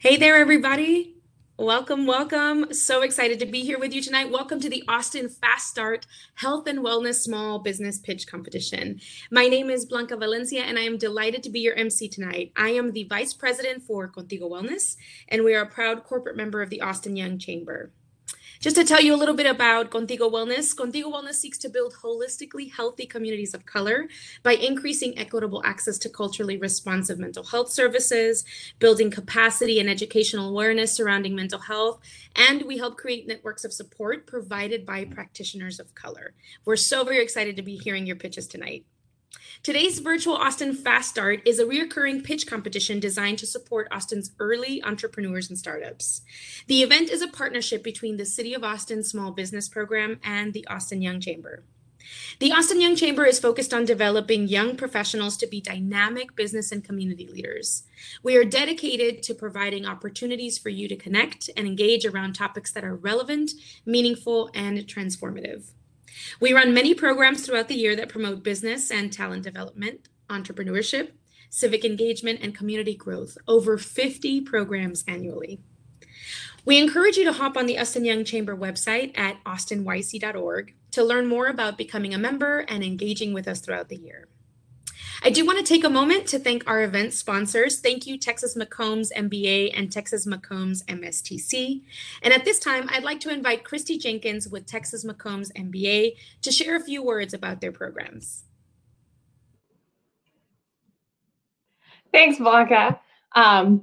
Hey there, everybody. Welcome, welcome. So excited to be here with you tonight. Welcome to the Austin Fast Start Health and Wellness Small Business Pitch Competition. My name is Blanca Valencia, and I am delighted to be your MC tonight. I am the Vice President for Contigo Wellness, and we are a proud corporate member of the Austin Young Chamber. Just to tell you a little bit about Contigo Wellness seeks to build holistically healthy communities of color by increasing equitable access to culturally responsive mental health services, building capacity and educational awareness surrounding mental health, and we help create networks of support provided by practitioners of color. We're so very excited to be hearing your pitches tonight. Today's virtual Austin Fast Start is a recurring pitch competition designed to support Austin's early entrepreneurs and startups. The event is a partnership between the City of Austin Small Business Program and the Austin Young Chamber. The Austin Young Chamber is focused on developing young professionals to be dynamic business and community leaders. We are dedicated to providing opportunities for you to connect and engage around topics that are relevant, meaningful, and transformative. We run many programs throughout the year that promote business and talent development, entrepreneurship, civic engagement, and community growth, over 50 programs annually. We encourage you to hop on the Austin Young Chamber website at austinyc.org to learn more about becoming a member and engaging with us throughout the year. I do want to take a moment to thank our event sponsors. Thank you, Texas McCombs MBA and Texas McCombs MSTC. And at this time, I'd like to invite Christy Jenkins with Texas McCombs MBA to share a few words about their programs. Thanks, Blanca.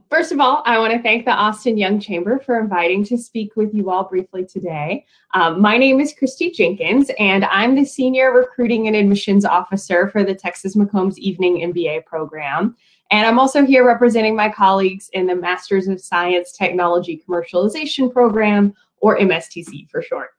First of all, I want to thank the Austin Young Chamber for inviting to speak with you all briefly today. My name is Christy Jenkins, and I'm the Senior Recruiting and Admissions Officer for the Texas McCombs Evening MBA program. And I'm also here representing my colleagues in the Masters of Science Technology Commercialization program, or MSTC for short.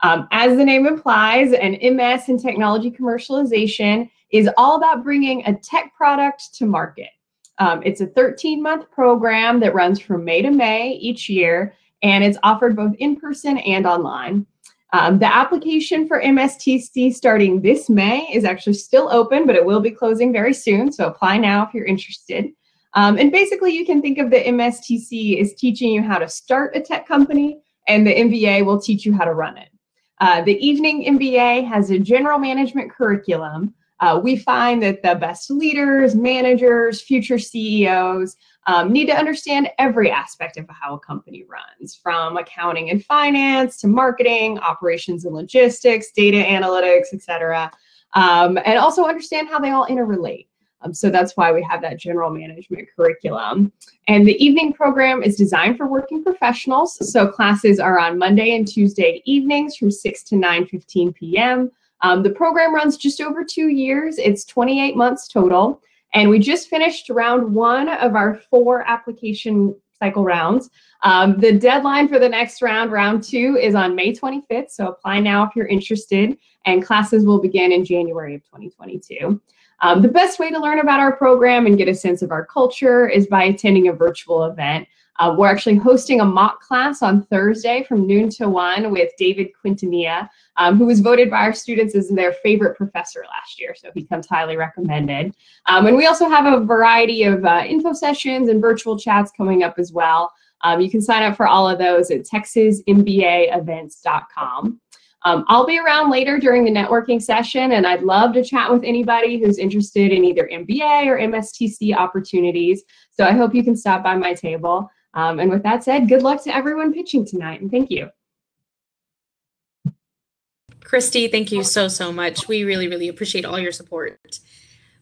As the name implies, an MS in Technology Commercialization is all about bringing a tech product to market. It's a 13-month program that runs from May to May each year, and it's offered both in person and online. The application for MSTC starting this May is actually still open, but it will be closing very soon, so apply now if you're interested. And basically, you can think of the MSTC as teaching you how to start a tech company, and the MBA will teach you how to run it. The evening MBA has a general management curriculum. We find that the best leaders, managers, future CEOs need to understand every aspect of how a company runs, from accounting and finance to marketing, operations and logistics, data analytics, etc. And also understand how they all interrelate. So that's why we have that general management curriculum. And the evening program is designed for working professionals. So classes are on Monday and Tuesday evenings from 6 to 9:15 p.m. The program runs just over 2 years. It's 28 months total. And we just finished round 1 of our 4 application cycle rounds. The deadline for the next round, round 2, is on May 25th. So apply now if you're interested. And classes will begin in January of 2022. The best way to learn about our program and get a sense of our culture is by attending a virtual event. We're actually hosting a mock class on Thursday from noon to 1 with David Quintanilla, who was voted by our students as their favorite professor last year, so he comes highly recommended. And we also have a variety of info sessions and virtual chats coming up as well. You can sign up for all of those at texasmbaevents.com. I'll be around later during the networking session, and I'd love to chat with anybody who's interested in either MBA or MSTC opportunities. So I hope you can stop by my table. And with that said, good luck to everyone pitching tonight, and thank you. Christy, thank you so much. We really appreciate all your support.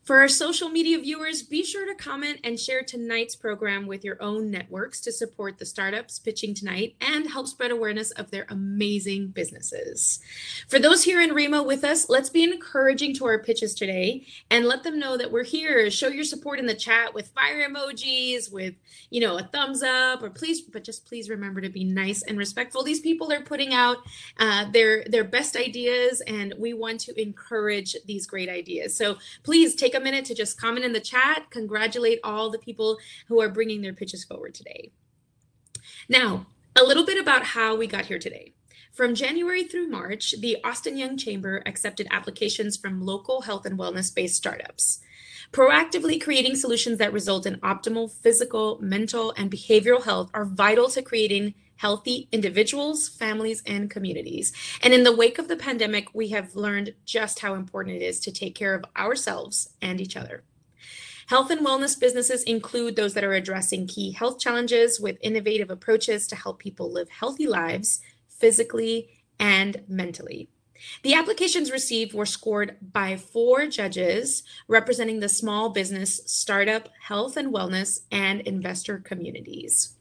For our social media viewers, be sure to comment and share tonight's program with your own networks to support the startups pitching tonight and help spread awareness of their amazing businesses. For those here in Remo with us, let's be encouraging to our pitches today and let them know that we're here. Show your support in the chat with fire emojis, with, a thumbs up, or please remember to be nice and respectful. These people are putting out their best ideas, and we want to encourage these great ideas. So please take a minute to just comment in the chat, congratulate all the people who are bringing their pitches forward today. Now, A little bit about how we got here today. From January through March, the Austin Young Chamber accepted applications from local health and wellness-based startups, proactively creating solutions that result in optimal physical, mental, and behavioral health are vital to creating healthy individuals, families, and communities. And in the wake of the pandemic, we have learned just how important it is to take care of ourselves and each other. Health and wellness businesses include those that are addressing key health challenges with innovative approaches to help people live healthy lives physically and mentally. The applications received were scored by 4 judges representing the small business, startup, health and wellness, and investor communities.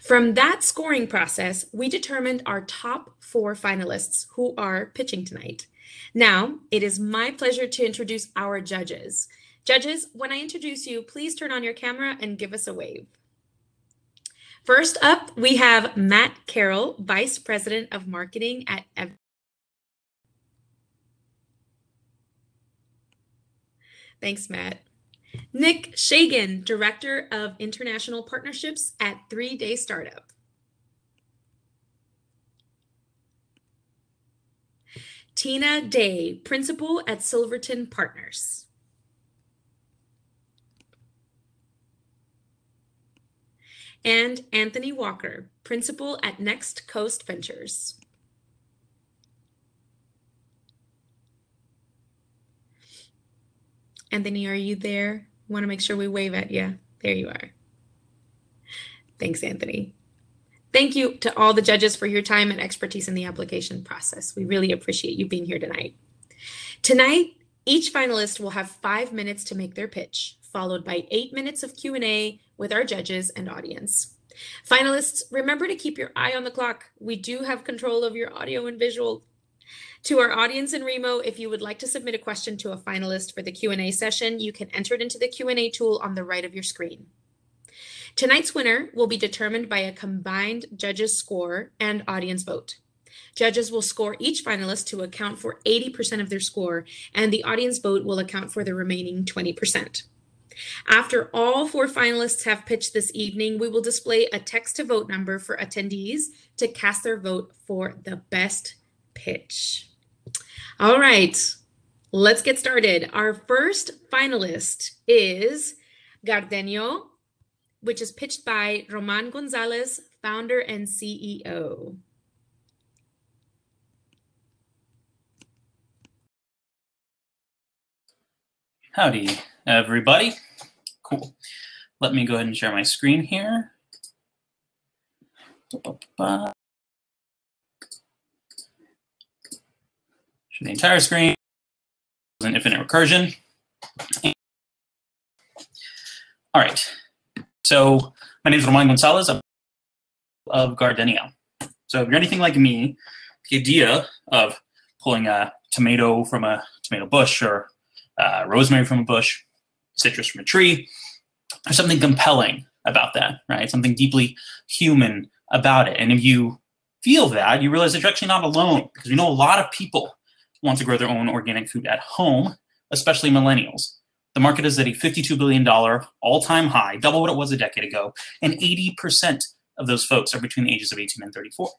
From that scoring process, we determined our top 4 finalists who are pitching tonight. Now, it is my pleasure to introduce our judges. Judges, when I introduce you, please turn on your camera and give us a wave. First up, we have Matt Carroll, Vice President of Marketing at Thanks, Matt. Nick Shagan, Director of International Partnerships at 3 Day Startup. Tina Day, Principal at Silverton Partners. And Anthony Walker, Principal at Next Coast Ventures. Anthony, are you there? Want to make sure we wave at you. There you are. Thanks, Anthony. Thank you to all the judges for your time and expertise in the application process. We really appreciate you being here tonight. Tonight, each finalist will have 5 minutes to make their pitch, followed by 8 minutes of Q&A with our judges and audience. Finalists, remember to keep your eye on the clock. We do have control of your audio and visual. To our audience in Remo, if you would like to submit a question to a finalist for the Q&A session, you can enter it into the Q&A tool on the right of your screen. Tonight's winner will be determined by a combined judges' score and audience vote. Judges will score each finalist to account for 80% of their score, and the audience vote will account for the remaining 20%. After all 4 finalists have pitched this evening, we will display a text-to-vote number for attendees to cast their vote for the best pitch. All right, let's get started. Our first finalist is Gardenia, which is pitched by Roman Gonzalez, founder and CEO. Howdy, everybody. Cool. Let me go ahead and share my screen here. Share the entire screen. An infinite recursion. All right. So my name is Roman Gonzalez of Gardenia. So if you're anything like me, the idea of pulling a tomato from a tomato bush or rosemary from a bush, citrus from a tree, there's something compelling about that, right? Something deeply human about it. And if you feel that, you realize that you're actually not alone, because we know a lot of people want to grow their own organic food at home, especially millennials. The market is at a $52 billion all-time high, double what it was a decade ago, and 80% of those folks are between the ages of 18 and 34.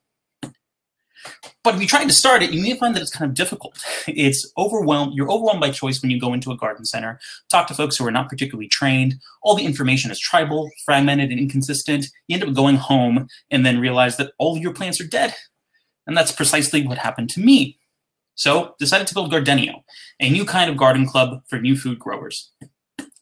But if you try to start it, you may find that it's kind of difficult. It's overwhelmed. You're overwhelmed by choice when you go into a garden center, talk to folks who are not particularly trained. All the information is tribal, fragmented, and inconsistent. You end up going home and then realize that all of your plants are dead. And that's precisely what happened to me. So decided to build Gardenia, a new kind of garden club for new food growers.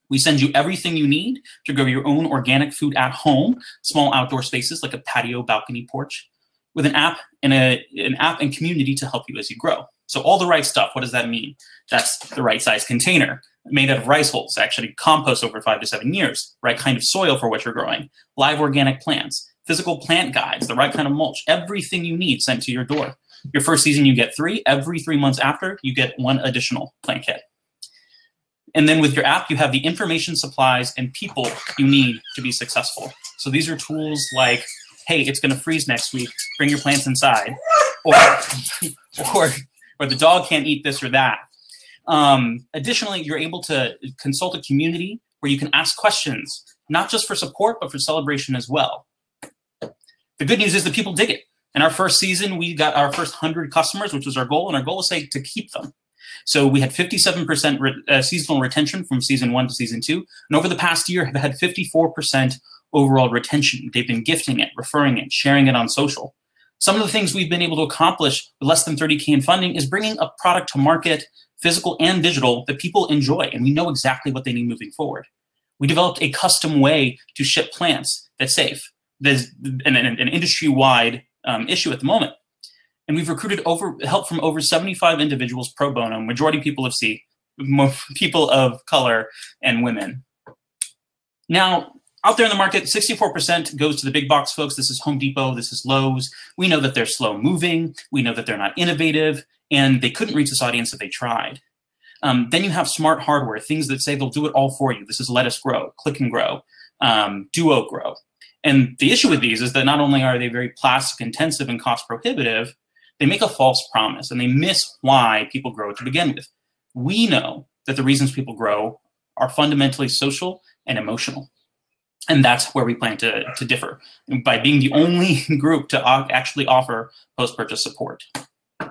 We send you everything you need to grow your own organic food at home, small outdoor spaces like a patio, balcony, porch, with an app and community to help you as you grow. So all the right stuff. What does that mean? That's the right size container, made out of rice hulls, actually compost over 5 to 7 years, right kind of soil for what you're growing, live organic plants, physical plant guides, the right kind of mulch, everything you need sent to your door. Your first season, you get 3. Every 3 months after, you get 1 additional plant kit. And then with your app, you have the information, supplies, and people you need to be successful. So these are tools like, hey, it's going to freeze next week. Bring your plants inside. Or the dog can't eat this or that. Additionally, you're able to consult a community where you can ask questions, not just for support, but for celebration as well. The good news is that people dig it. In our first season, we got our first 100 customers, which was our goal, and our goal was to keep them. So we had 57% seasonal retention from season 1 to season 2, and over the past year have had 54% overall retention. They've been gifting it, referring it, sharing it on social. Some of the things we've been able to accomplish with less than 30K in funding is bringing a product to market, physical and digital, that people enjoy, and we know exactly what they need moving forward. We developed a custom way to ship plants that's safe. There's an industry-wide issue at the moment. And we've recruited help from over 75 individuals pro bono, majority people of people of color, and women. Now, out there in the market, 64% goes to the big box folks. This is Home Depot, this is Lowe's. We know that they're slow moving. We know that they're not innovative, and they couldn't reach this audience if they tried. Then you have smart hardware, things that say they'll do it all for you. This is Lettuce Grow, Click and Grow, Duo Grow. And the issue with these is that not only are they very plastic intensive and cost prohibitive, they make a false promise and they miss why people grow to begin with. We know that the reasons people grow are fundamentally social and emotional. And that's where we plan to differ, by being the only group to actually offer post-purchase support. And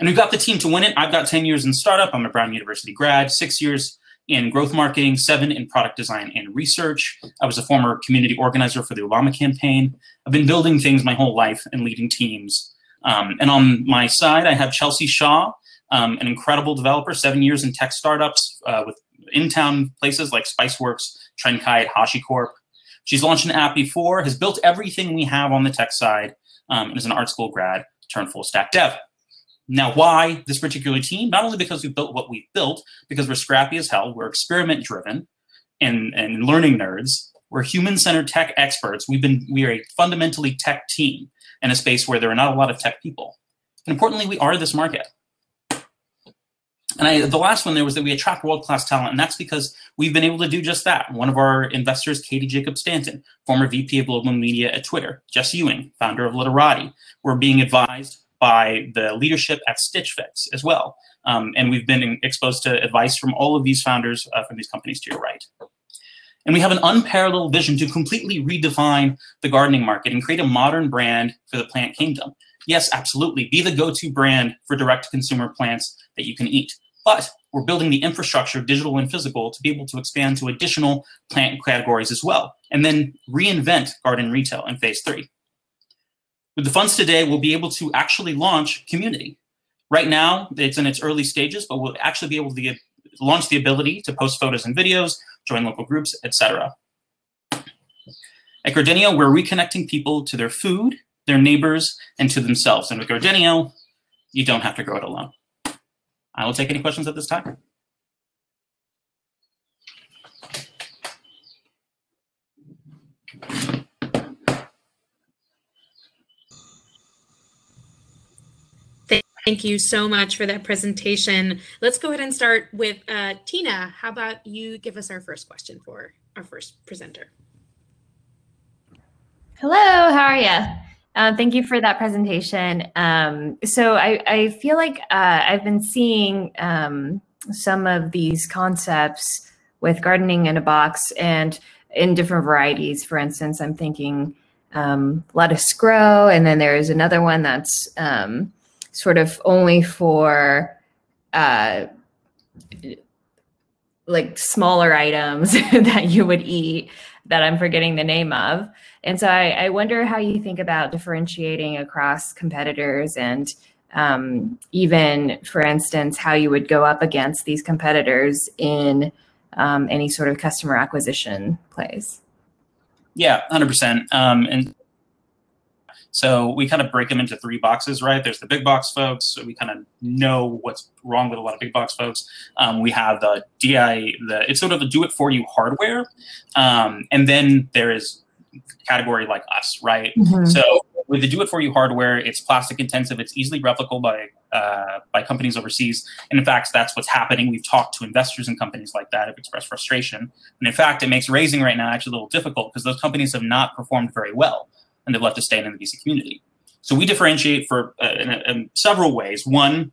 we've got the team to win it. I've got 10 years in startup. I'm a Brown University grad, 6 years in growth marketing, 7 in product design and research. I was a former community organizer for the Obama campaign. I've been building things my whole life and leading teams. And on my side, I have Chelsea Shaw, an incredible developer, 7 years in tech startups with in-town places like Spiceworks, Trendkite, HashiCorp. She's launched an app before, has built everything we have on the tech side, and is an art school grad turned full stack dev. Now, why this particular team? Not only because we built what we built, because we're scrappy as hell, we're experiment driven and learning nerds. We're human-centered tech experts. We are a fundamentally tech team in a space where there are not a lot of tech people. And importantly, we are this market. And the last one there was that we attract world-class talent, and that's because we've been able to do just that. One of our investors, Katie Jacobs-Stanton, former VP of Global Media at Twitter, Jess Ewing, founder of Literati. We're being advised by the leadership at Stitch Fix as well. And we've been exposed to advice from all of these founders from these companies to your right. And we have an unparalleled vision to completely redefine the gardening market and create a modern brand for the plant kingdom. Yes, absolutely, be the go-to brand for direct-to-consumer plants that you can eat. But we're building the infrastructure, digital and physical, to be able to expand to additional plant categories as well, and then reinvent garden retail in phase 3. With the funds today, we'll be able to actually launch community. Right now, it's in its early stages, but we'll actually be able to launch the ability to post photos and videos, join local groups, etc. At Gardenio, we're reconnecting people to their food, their neighbors, and to themselves. And with Gardenio, you don't have to grow it alone. I will take any questions at this time. Thank you so much for that presentation. Let's go ahead and start with Tina. How about you give us our first question for our first presenter? Hello, how are you? Thank you for that presentation. So I feel like I've been seeing some of these concepts with gardening in a box and in different varieties. For instance, I'm thinking lettuce grow, and then there's another one that's sort of only for like smaller items that you would eat that I'm forgetting the name of. And so I wonder how you think about differentiating across competitors and even, for instance, how you would go up against these competitors in any sort of customer acquisition plays. Yeah, 100%. And so we kind of break them into 3 boxes, right? There's the big box folks. So we kind of know what's wrong with a lot of big box folks. We have the it's sort of the do-it-for-you hardware. And then there is category like us, right? Mm-hmm. So with the do-it-for-you hardware, it's plastic intensive. It's easily replicable by companies overseas. And in fact, that's what's happening. We've talked to investors in companies like that have expressed frustration. And in fact, it makes raising right now actually a little difficult because those companies have not performed very well, and they've left to stay in the VC community. So we differentiate for in several ways. One,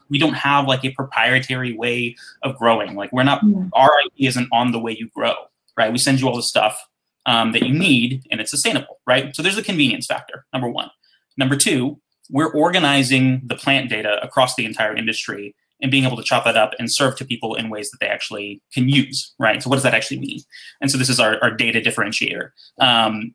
we don't have like a proprietary way of growing. Like we're not, our IP isn't on the way you grow, right? We send you all the stuff. that you need, and it's sustainable, right? So there's a convenience factor, number one. Number two, we're organizing the plant data across the entire industry and being able to chop that up and serve to people in ways that they actually can use, right? So what does that actually mean? And so this is our data differentiator.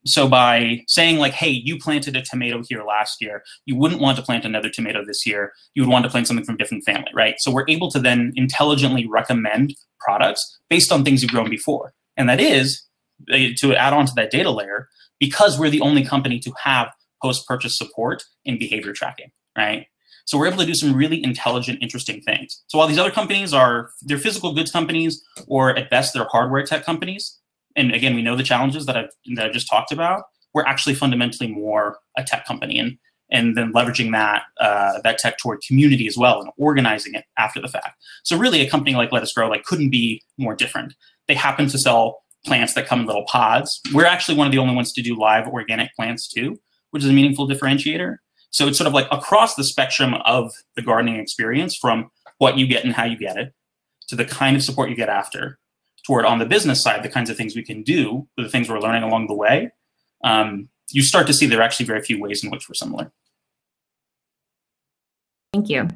So by saying like, hey, you planted a tomato here last year, you wouldn't want to plant another tomato this year. You would want to plant something from a different family, right? So we're able to then intelligently recommend products based on things you've grown before. And that is, to add on to that data layer, because we're the only company to have post-purchase support in behavior tracking, right? So we're able to do some really intelligent, interesting things. So while these other companies they're physical goods companies, or at best they're hardware tech companies, and again, we know the challenges that I've just talked about, we're actually fundamentally more a tech company, and then leveraging that tech toward community as well and organizing it after the fact. So really a company like Let Us Grow couldn't be more different. They happen to sell plants that come in little pods. We're actually one of the only ones to do live organic plants too, which is a meaningful differentiator. So it's sort of like across the spectrum of the gardening experience, from what you get and how you get it, to the kind of support you get after, toward on the business side, the kinds of things we can do, the things we're learning along the way. You start to see there are actually very few ways in which we're similar. Thank you.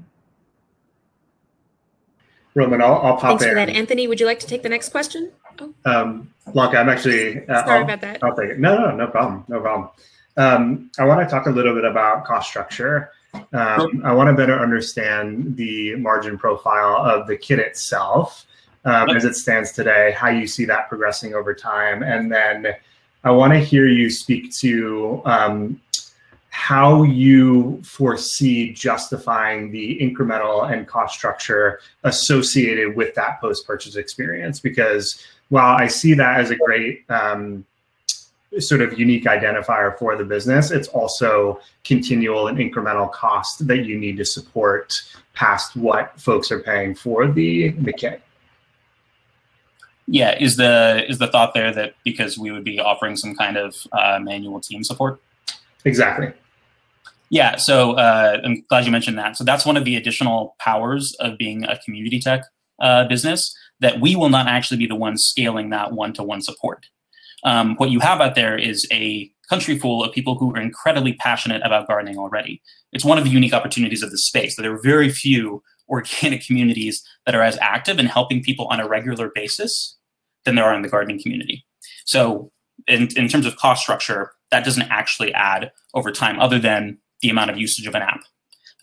Roman, I'll pop Thanks in. for that. Anthony, would you like to take the next question? Oh. Blanca, I'm actually... Sorry about that. I'll take it. No problem. No problem. I want to talk a little bit about cost structure. I want to better understand the margin profile of the kit itself as it stands today, how you see that progressing over time. And then I want to hear you speak to how you foresee justifying the incremental and cost structure associated with that post-purchase experience. Because while I see that as a great sort of unique identifier for the business, it's also continual and incremental cost that you need to support past what folks are paying for the kit. Yeah, is the thought there that because we would be offering some kind of manual team support? Exactly. Yeah, so I'm glad you mentioned that. So that's one of the additional powers of being a community tech business, that we will not actually be the ones scaling that one-to-one support. What you have out there is a country full of people who are incredibly passionate about gardening already. It's one of the unique opportunities of this space, that there are very few organic communities that are as active in helping people on a regular basis than there are in the gardening community. So in terms of cost structure, that doesn't actually add over time, other than the amount of usage of an app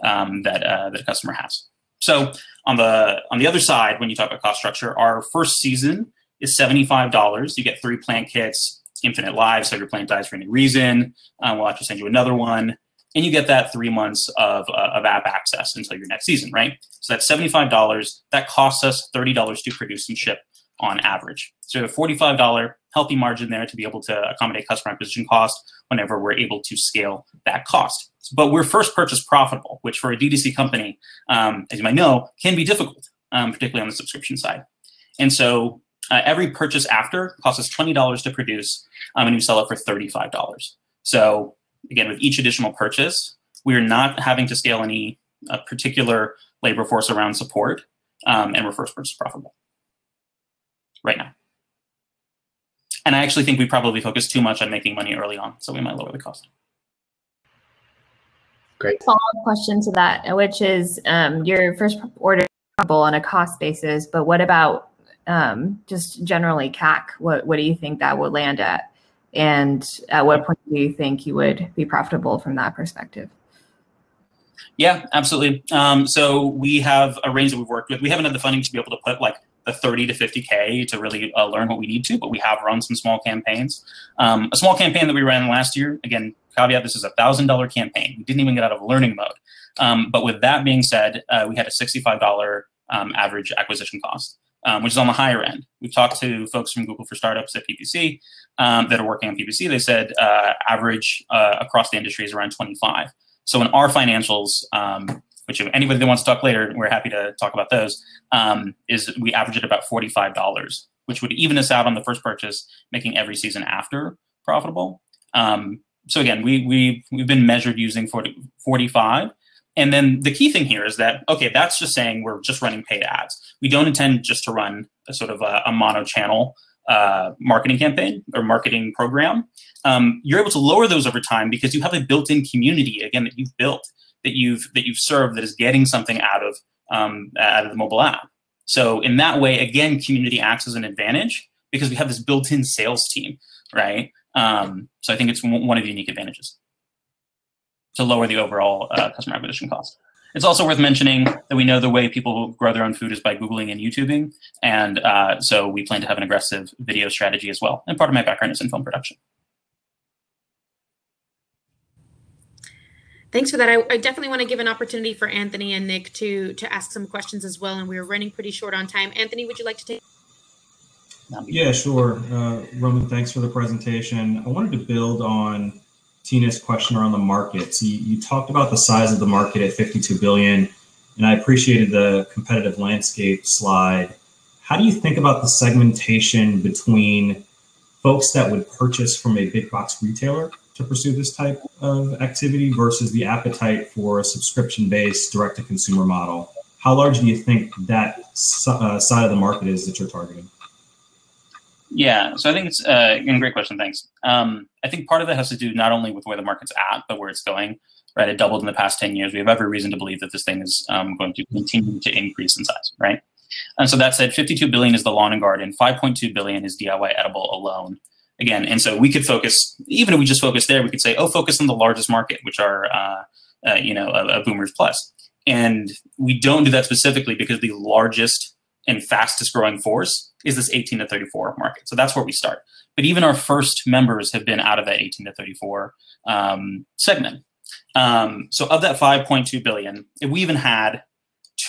that a customer has. So on the other side, when you talk about cost structure, our first season is $75. You get 3 plant kits, infinite lives, so if your plant dies for any reason, we'll have to send you another one. And you get that 3 months of app access until your next season, right? So that's $75. That costs us $30 to produce and ship on average. So a $45 healthy margin there to be able to accommodate customer acquisition cost whenever we're able to scale that cost. But we're first purchase profitable, which for a D2C company, as you might know, can be difficult, particularly on the subscription side. And so every purchase after costs us $20 to produce, and we sell it for $35. So again, with each additional purchase, we're not having to scale any particular labor force around support, and we're first purchase profitable right now. And I actually think we probably focus too much on making money early on, so we might lower the cost. Great. Follow-up question to that, which is your first order on a cost basis, but what about just generally CAC? What do you think that would land at? And at what point do you think you would be profitable from that perspective? Yeah, absolutely. So we have a range that we've worked with. We haven't had the funding to be able to put like the 30 to 50K to really learn what we need to, but we have run some small campaigns. A small campaign that we ran last year, again, caveat, this is a $1,000 campaign. We didn't even get out of learning mode. But with that being said, we had a $65 average acquisition cost, which is on the higher end. We've talked to folks from Google for Startups at PPC that are working on PPC. They said average across the industry is around 25. So in our financials, which if anybody that wants to talk later, we're happy to talk about those, is we average at about $45, which would even us out on the first purchase, making every season after profitable. So again, we've been measured using 45. And then the key thing here is that, okay, that's just saying we're just running paid ads. We don't intend just to run a sort of a mono channel marketing campaign or marketing program, you're able to lower those over time because you have a built-in community, again, that you've built, that you've served, that is getting something out of the mobile app. So in that way, again, community acts as an advantage because we have this built-in sales team, right? So I think it's one of the unique advantages to lower the overall customer acquisition cost. It's also worth mentioning that we know the way people grow their own food is by Googling and YouTubing. And so we plan to have an aggressive video strategy as well. And part of my background is in film production. Thanks for that. I definitely want to give an opportunity for Anthony and Nick to ask some questions as well. And we're running pretty short on time. Anthony, would you like to take? Yeah, sure. Roman, thanks for the presentation. I wanted to build on Tina's question around the market. So you talked about the size of the market at 52 billion, and I appreciated the competitive landscape slide. How do you think about the segmentation between folks that would purchase from a big box retailer to pursue this type of activity versus the appetite for a subscription-based direct-to-consumer model? How large do you think that side of the market is that you're targeting? Yeah, so I think it's a great question, thanks. I think part of it has to do not only with where the market's at, but where it's going, right? It doubled in the past 10 years. We have every reason to believe that this thing is going to continue to increase in size, right? And so that said, 52 billion is the lawn and garden, 5.2 billion is DIY edible alone. Again, and so we could focus, even if we just focus there, we could say, oh, focus on the largest market, which are, a Boomers Plus. And we don't do that specifically because the largest and fastest growing force is this 18 to 34 market. So that's where we start. But even our first members have been out of that 18 to 34 segment. So of that 5.2 billion, if we even had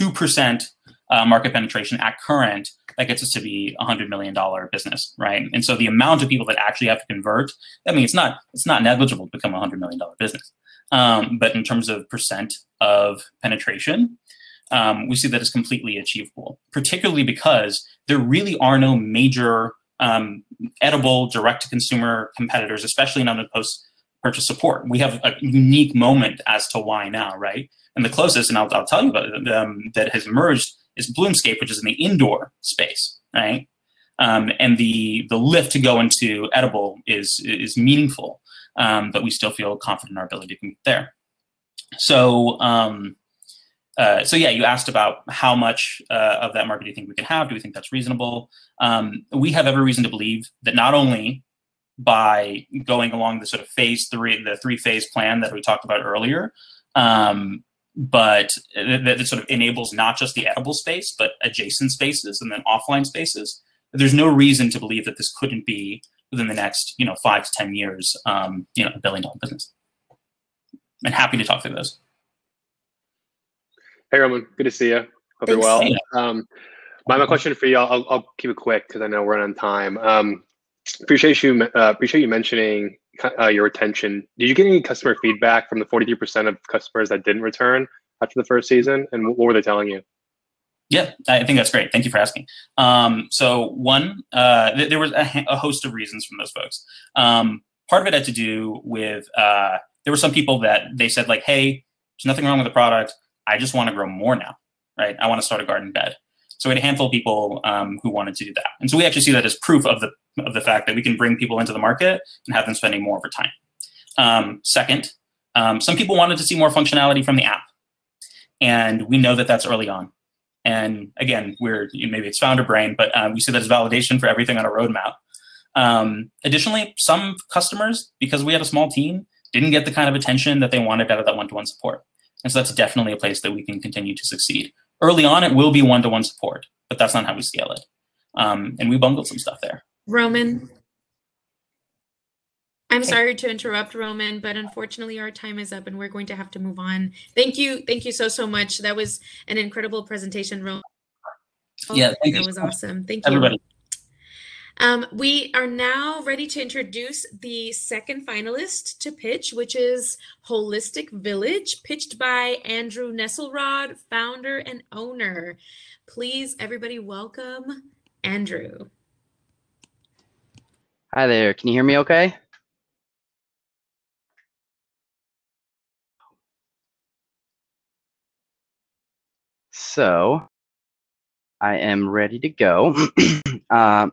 2% market penetration at current, that gets us to be a $100 million business, right? And so the amount of people that actually have to convert, I mean, it's not negligible to become a $100 million business. But in terms of percent of penetration, we see that as completely achievable, particularly because there really are no major edible direct-to-consumer competitors, especially not in post-purchase support. We have a unique moment as to why now, right? And the closest, and I'll tell you about it, that has emerged is Bloomscape, which is in the indoor space, right? And the lift to go into edible is meaningful, but we still feel confident in our ability to compete there. So yeah, you asked about how much of that market do you think we can have? Do we think that's reasonable? We have every reason to believe that not only by going along the sort of phase three, the three-phase plan that we talked about earlier, but that sort of enables not just the edible space, but adjacent spaces and then offline spaces. There's no reason to believe that this couldn't be within the next 5 to 10 years, a $1 billion business. I'm happy to talk through those. Hey, Roman, good to see you. Hope you're well. My question for you, I'll keep it quick because I know we're on time. Appreciate you mentioning your retention. Did you get any customer feedback from the 43% of customers that didn't return after the first season, and what were they telling you? Yeah, I think that's great. Thank you for asking. So one, there was a host of reasons from those folks. Part of it had to do with there were some people that they said like, hey, there's nothing wrong with the product. I just want to grow more now, right? I want to start a garden bed. So we had a handful of people who wanted to do that. And so we actually see that as proof of the fact that we can bring people into the market and have them spending more over time. Second, some people wanted to see more functionality from the app. And we know that that's early on. And again, maybe it's founder brain, but we see that as validation for everything on a roadmap. Additionally, some customers, because we had a small team, didn't get the kind of attention that they wanted out of that one-to-one support. And so that's definitely a place that we can continue to succeed. Early on, it will be one-to-one support, but that's not how we scale it. And we bungled some stuff there. Roman, I'm sorry to interrupt, Roman, but unfortunately our time is up and we're going to have to move on. Thank you so much. That was an incredible presentation, Roman. Yeah, thank you. That was awesome. Thank you. Everybody. We are now ready to introduce the second finalist to pitch, which is Holistic Village, pitched by Andrew Nesselrod, founder and owner. Please, everybody, welcome Andrew. Hi there. Can you hear me okay? So I am ready to go.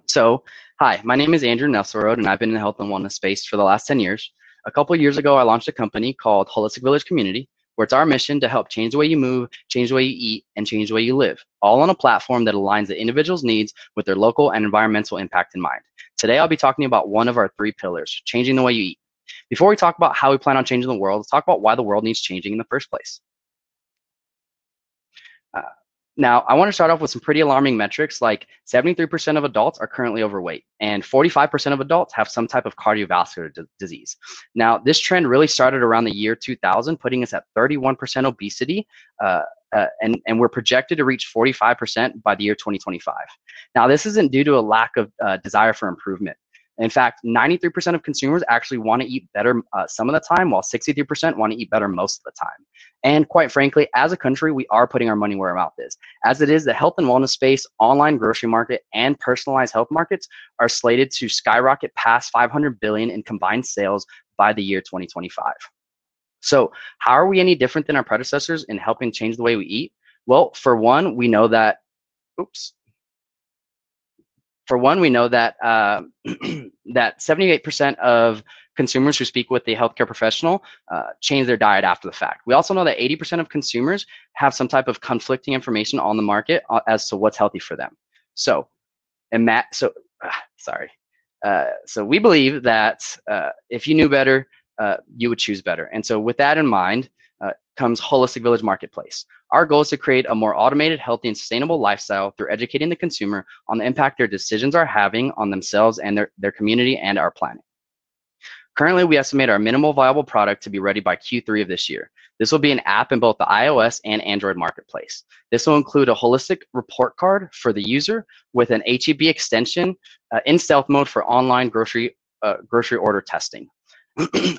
So Hi, my name is Andrew Nesselrode, and I've been in the health and wellness space for the last 10 years. A couple years ago, I launched a company called Holistic Village Community, where it's our mission to help change the way you move, change the way you eat, and change the way you live, all on a platform that aligns the individual's needs with their local and environmental impact in mind. Today, I'll be talking about one of our 3 pillars, changing the way you eat. Before we talk about how we plan on changing the world, let's talk about why the world needs changing in the first place. Now, I want to start off with some pretty alarming metrics, like 73% of adults are currently overweight, and 45% of adults have some type of cardiovascular disease. Now, this trend really started around the year 2000, putting us at 31% obesity, and we're projected to reach 45% by the year 2025. Now, this isn't due to a lack of desire for improvement. In fact, 93% of consumers actually want to eat better some of the time, while 63% want to eat better most of the time. And quite frankly, as a country, we are putting our money where our mouth is. As it is, the health and wellness space, online grocery market, and personalized health markets are slated to skyrocket past $500 billion in combined sales by the year 2025. So how are we any different than our predecessors in helping change the way we eat? Well, for one, we know that, that 78% of consumers who speak with a healthcare professional change their diet after the fact. We also know that 80% of consumers have some type of conflicting information on the market as to what's healthy for them. So we believe that if you knew better, you would choose better. And so with that in mind, comes Holistic Village Marketplace. Our goal is to create a more automated, healthy, and sustainable lifestyle through educating the consumer on the impact their decisions are having on themselves and their community and our planet. Currently, we estimate our minimal viable product to be ready by Q3 of this year. This will be an app in both the iOS and Android marketplace. This will include a holistic report card for the user with an HEB extension in stealth mode for online grocery order testing.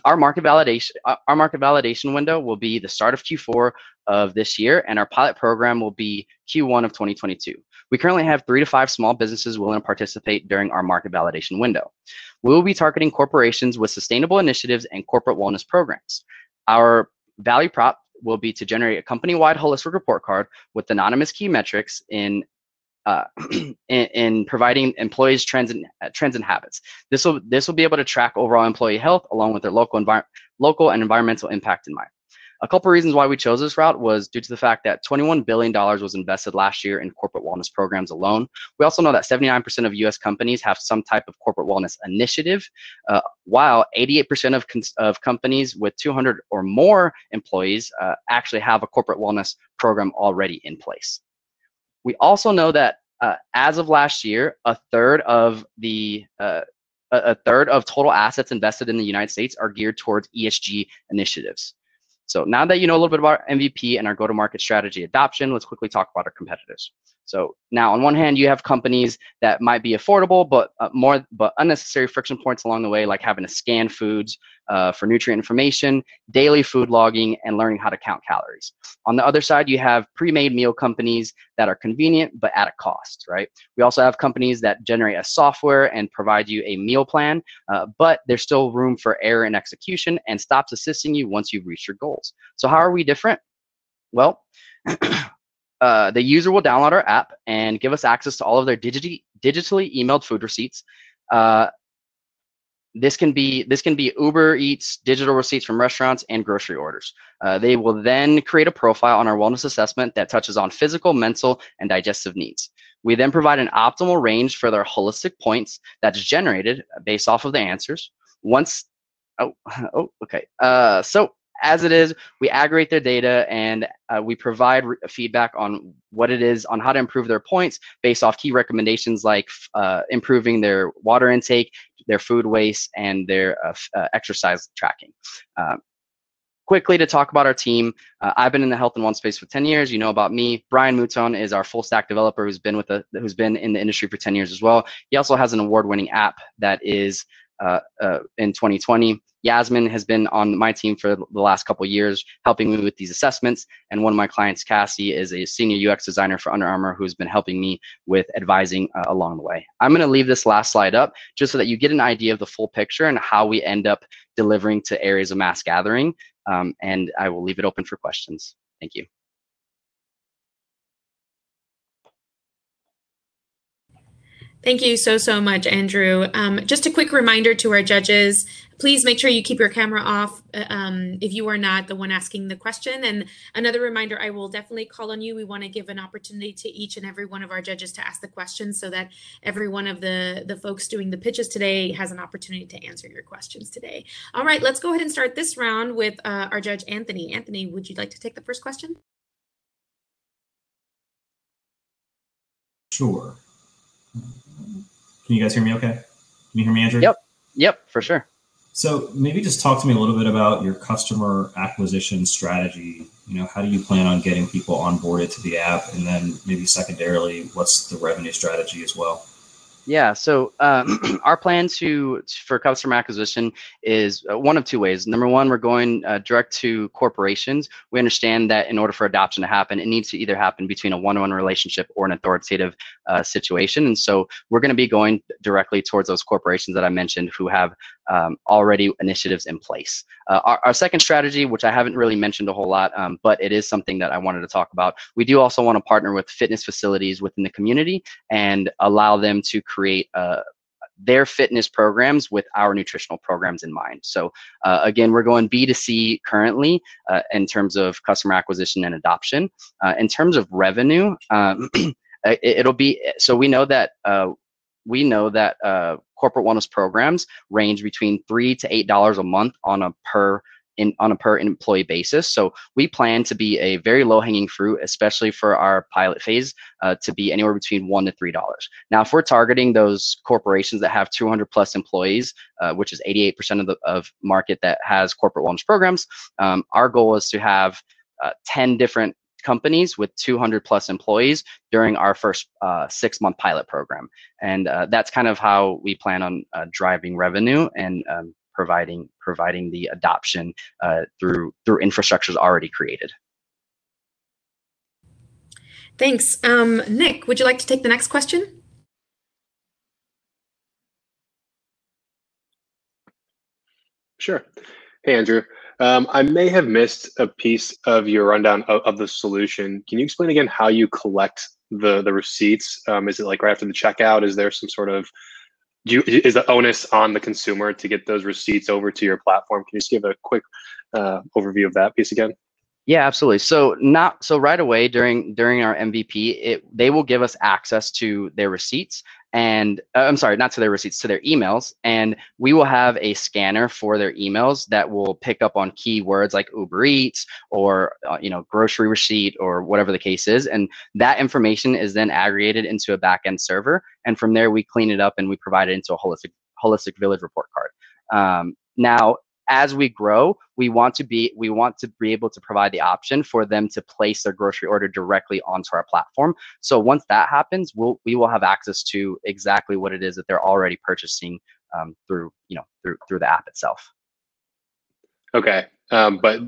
Our market validation window will be the start of Q4 of this year, and our pilot program will be Q1 of 2022. We currently have 3 to 5 small businesses willing to participate during our market validation window. We will be targeting corporations with sustainable initiatives and corporate wellness programs. Our value prop will be to generate a company-wide holistic report card with anonymous key metrics in providing employees trends and habits. This will be able to track overall employee health along with their local and environmental impact in mind. A couple reasons why we chose this route was due to the fact that $21 billion was invested last year in corporate wellness programs alone. We also know that 79% of US companies have some type of corporate wellness initiative, while 88% of companies with 200 or more employees actually have a corporate wellness program already in place. We also know that as of last year, a third of total assets invested in the United States are geared towards ESG initiatives. So now that you know a little bit about MVP and our go-to-market strategy adoption, let's quickly talk about our competitors. So now on one hand, you have companies that might be affordable, but unnecessary friction points along the way, like having to scan foods for nutrient information, daily food logging, and learning how to count calories. On the other side, you have pre-made meal companies that are convenient, but at a cost, right? We also have companies that generate a software and provide you a meal plan, but there's still room for error in execution and stops assisting you once you've reached your goals. So how are we different? Well, the user will download our app and give us access to all of their digitally emailed food receipts. This can be Uber Eats, digital receipts from restaurants, and grocery orders. They will then create a profile on our wellness assessment that touches on physical, mental, and digestive needs. We then provide an optimal range for their holistic points that's generated based off of the answers. So as it is, we aggregate their data and we provide feedback on what it is, on how to improve their points based off key recommendations like improving their water intake, their food waste, and their exercise tracking. Quickly to talk about our team, I've been in the health and wellness space for 10 years. You know about me. Brian Mouton is our full stack developer who's been in the industry for 10 years as well. He also has an award-winning app that is in 2020. Yasmin has been on my team for the last couple of years, helping me with these assessments. And one of my clients, Cassie, is a senior UX designer for Under Armour who's been helping me with advising along the way. I'm going to leave this last slide up just so that you get an idea of the full picture and how we end up delivering to areas of mass gathering. And I will leave it open for questions. Thank you. Thank you so much, Andrew. Just a quick reminder to our judges, please make sure you keep your camera off if you are not the one asking the question. And another reminder, I will definitely call on you. We want to give an opportunity to each and every one of our judges to ask the questions so that every one of the folks doing the pitches today has an opportunity to answer your questions today. All right, let's go ahead and start this round with our judge, Anthony. Anthony, would you like to take the first question? Sure. Can you guys hear me okay? Can you hear me, Andrew? Yep, for sure. So maybe just talk to me a little bit about your customer acquisition strategy. You know, how do you plan on getting people onboarded to the app? And then maybe secondarily, what's the revenue strategy as well? Yeah, so our plan for customer acquisition is one of two ways. Number one, we're going direct to corporations. We understand that in order for adoption to happen, it needs to either happen between a one-on-one relationship or an authoritative situation. And so we're going to be going directly towards those corporations that I mentioned who have already initiatives in place. Our second strategy, which I haven't really mentioned a whole lot, but it is something that I wanted to talk about. We do also want to partner with fitness facilities within the community and allow them to create their fitness programs with our nutritional programs in mind. So again, we're going B2C currently in terms of customer acquisition and adoption. In terms of revenue, it'll be, so we know that corporate wellness programs range between $3 to $8 a month on a per employee basis. So we plan to be a very low hanging fruit, especially for our pilot phase, to be anywhere between $1 to $3. Now, if we're targeting those corporations that have 200 plus employees, which is 88% of market that has corporate wellness programs, our goal is to have 10 different companies with 200 plus employees during our first 6-month pilot program. And that's kind of how we plan on driving revenue and providing the adoption through infrastructures already created. Thanks. Nick, would you like to take the next question? Sure. Hey, Andrew. I may have missed a piece of your rundown of the solution. Can you explain again how you collect the receipts? Is it like right after the checkout? Is there some sort of, is the onus on the consumer to get those receipts over to your platform? Can you just give a quick overview of that piece again? Yeah, absolutely. So right away during our MVP, they will give us access to their receipts, and I'm sorry, not to their receipts, to their emails, and we will have a scanner for their emails that will pick up on keywords like Uber Eats or grocery receipt or whatever the case is, and that information is then aggregated into a backend server, and from there we clean it up and we provide it into a holistic village report card. Now, as we grow, we want to be able to provide the option for them to place their grocery order directly onto our platform. So once that happens, we will have access to exactly what it is that they're already purchasing through the app itself. Okay, but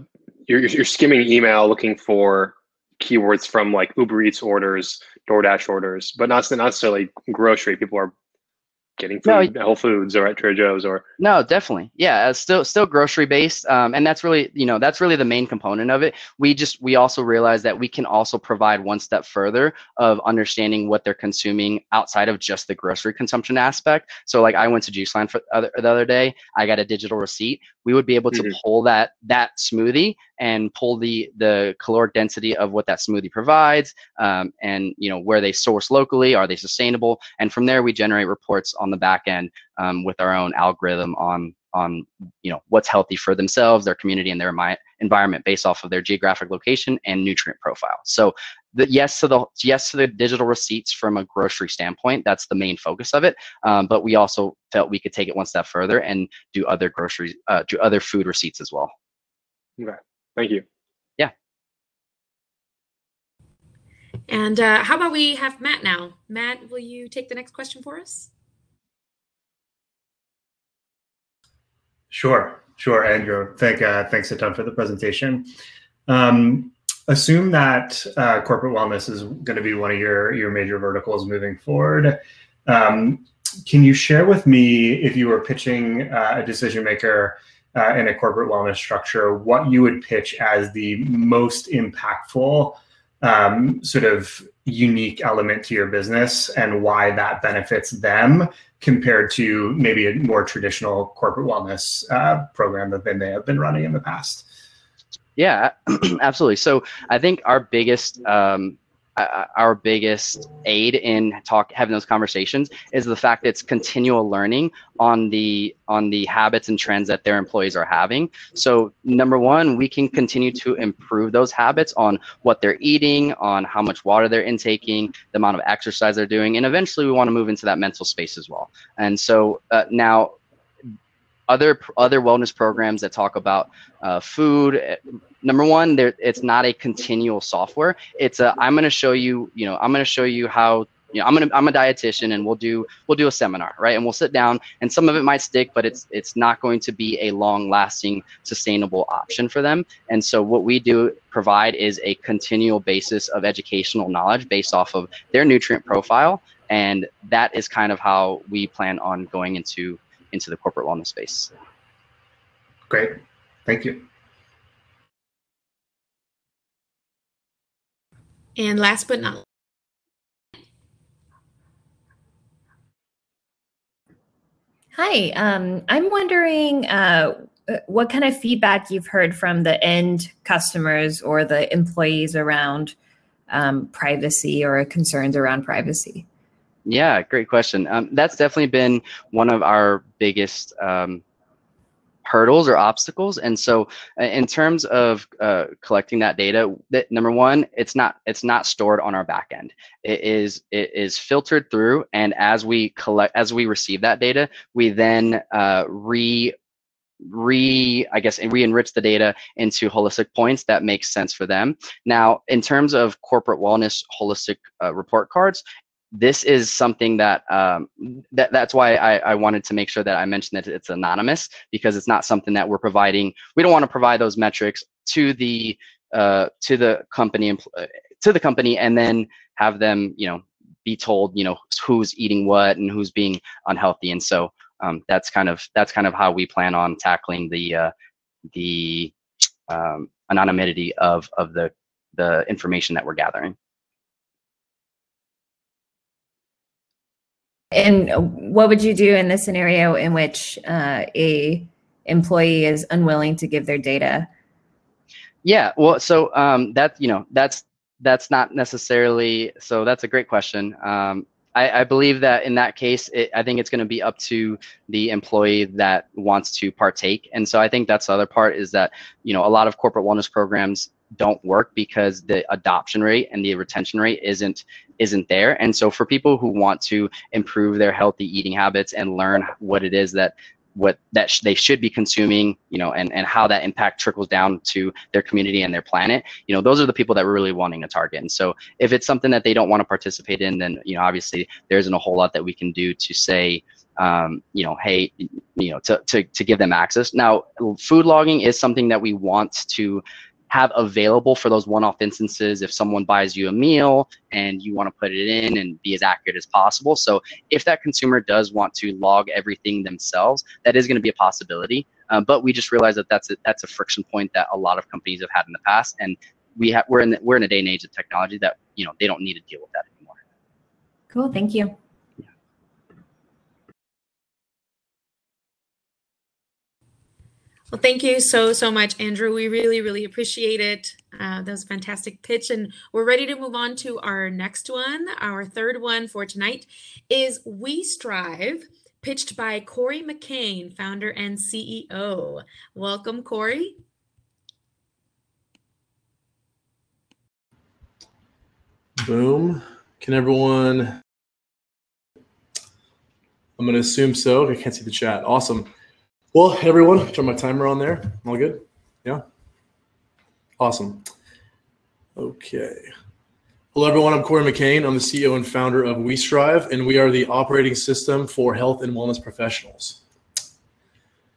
you're skimming email looking for keywords from like Uber Eats orders, DoorDash orders, but not necessarily grocery. People are getting food at Whole Foods or at Trader Joe's or. No, definitely. Yeah, still grocery based. And that's really the main component of it. We also realize that we can also provide one step further of understanding what they're consuming outside of just the grocery consumption aspect. So like I went to Juice Line the other day, I got a digital receipt. We would be able to pull that smoothie and pull the caloric density of what that smoothie provides, and where they source locally, are they sustainable? And from there we generate reports on the back end with our own algorithm on what's healthy for themselves, their community, and their environment based off of their geographic location and nutrient profile. So yes to the digital receipts from a grocery standpoint. That's the main focus of it. But we also felt we could take it one step further and do other food receipts as well. Okay, thank you. Yeah. And how about we have Matt now? Matt, will you take the next question for us? Sure, Andrew. Thanks a ton for the presentation. Assume that corporate wellness is going to be one of your major verticals moving forward. Can you share with me, if you were pitching a decision maker in a corporate wellness structure, what you would pitch as the most impactful sort of unique element to your business and why that benefits them compared to maybe a more traditional corporate wellness program that they may have been running in the past? Yeah, absolutely. So I think our biggest aid in having those conversations is the fact that it's continual learning on the habits and trends that their employees are having. So number one, we can continue to improve those habits on what they're eating, on how much water they're intaking, the amount of exercise they're doing, and eventually we want to move into that mental space as well. And so now other wellness programs that talk about food, number one, it's not a continual software. It's I'm going to show you, I'm going to show you how, I'm a dietitian, and we'll do a seminar, right? And we'll sit down, and some of it might stick, but it's not going to be a long-lasting, sustainable option for them. And so what we do provide is a continual basis of educational knowledge based off of their nutrient profile, and that is kind of how we plan on going into the corporate wellness space. Great, thank you. And last but not least. Hi, I'm wondering what kind of feedback you've heard from the end customers or the employees around privacy or concerns around privacy. Yeah, great question. That's definitely been one of our biggest hurdles or obstacles. And so in terms of collecting that data, number one, it's not stored on our back end. It is filtered through, and as we receive that data, we then re-enrich the data into holistic points that make sense for them. Now, in terms of corporate wellness holistic report cards, this is something that that's why I wanted to make sure that I mentioned that it's anonymous, because it's not something that we're providing. We don't want to provide those metrics to the company and then have them be told who's eating what and who's being unhealthy. And so that's kind of how we plan on tackling the anonymity of the information that we're gathering. And what would you do in the scenario in which a employee is unwilling to give their data? Yeah, well, so that's not necessarily, so that's a great question. I believe that in that case, I think it's going to be up to the employee that wants to partake. And so I think that's the other part, is that a lot of corporate wellness programs don't work because the adoption rate and the retention rate isn't there. And so for people who want to improve their healthy eating habits and learn what it is that they should be consuming, and how that impact trickles down to their community and their planet, those are the people that we're really wanting to target. And so if it's something that they don't want to participate in, then obviously there isn't a whole lot that we can do to say, hey, to give them access. Now, food logging is something that we want to have available for those one-off instances. If someone buys you a meal and you want to put it in and be as accurate as possible. So if that consumer does want to log everything themselves, that is going to be a possibility. But we just realized that that's a friction point that a lot of companies have had in the past, and we're in a day and age of technology that they don't need to deal with that anymore. Cool, thank you. Well, thank you so much, Andrew. We really appreciate it. That was a fantastic pitch, and we're ready to move on to our next one. Our third one for tonight is We Strive, pitched by Cory Mccain, founder and CEO. Welcome, Cory. Boom. Can everyone? I'm going to assume so. I can't see the chat. Awesome. Well, everyone, turn my timer on there. All good? Yeah? Awesome. Okay. Hello, everyone. I'm Cory Mccain. I'm the CEO and founder of We Strive, and we are the operating system for health and wellness professionals.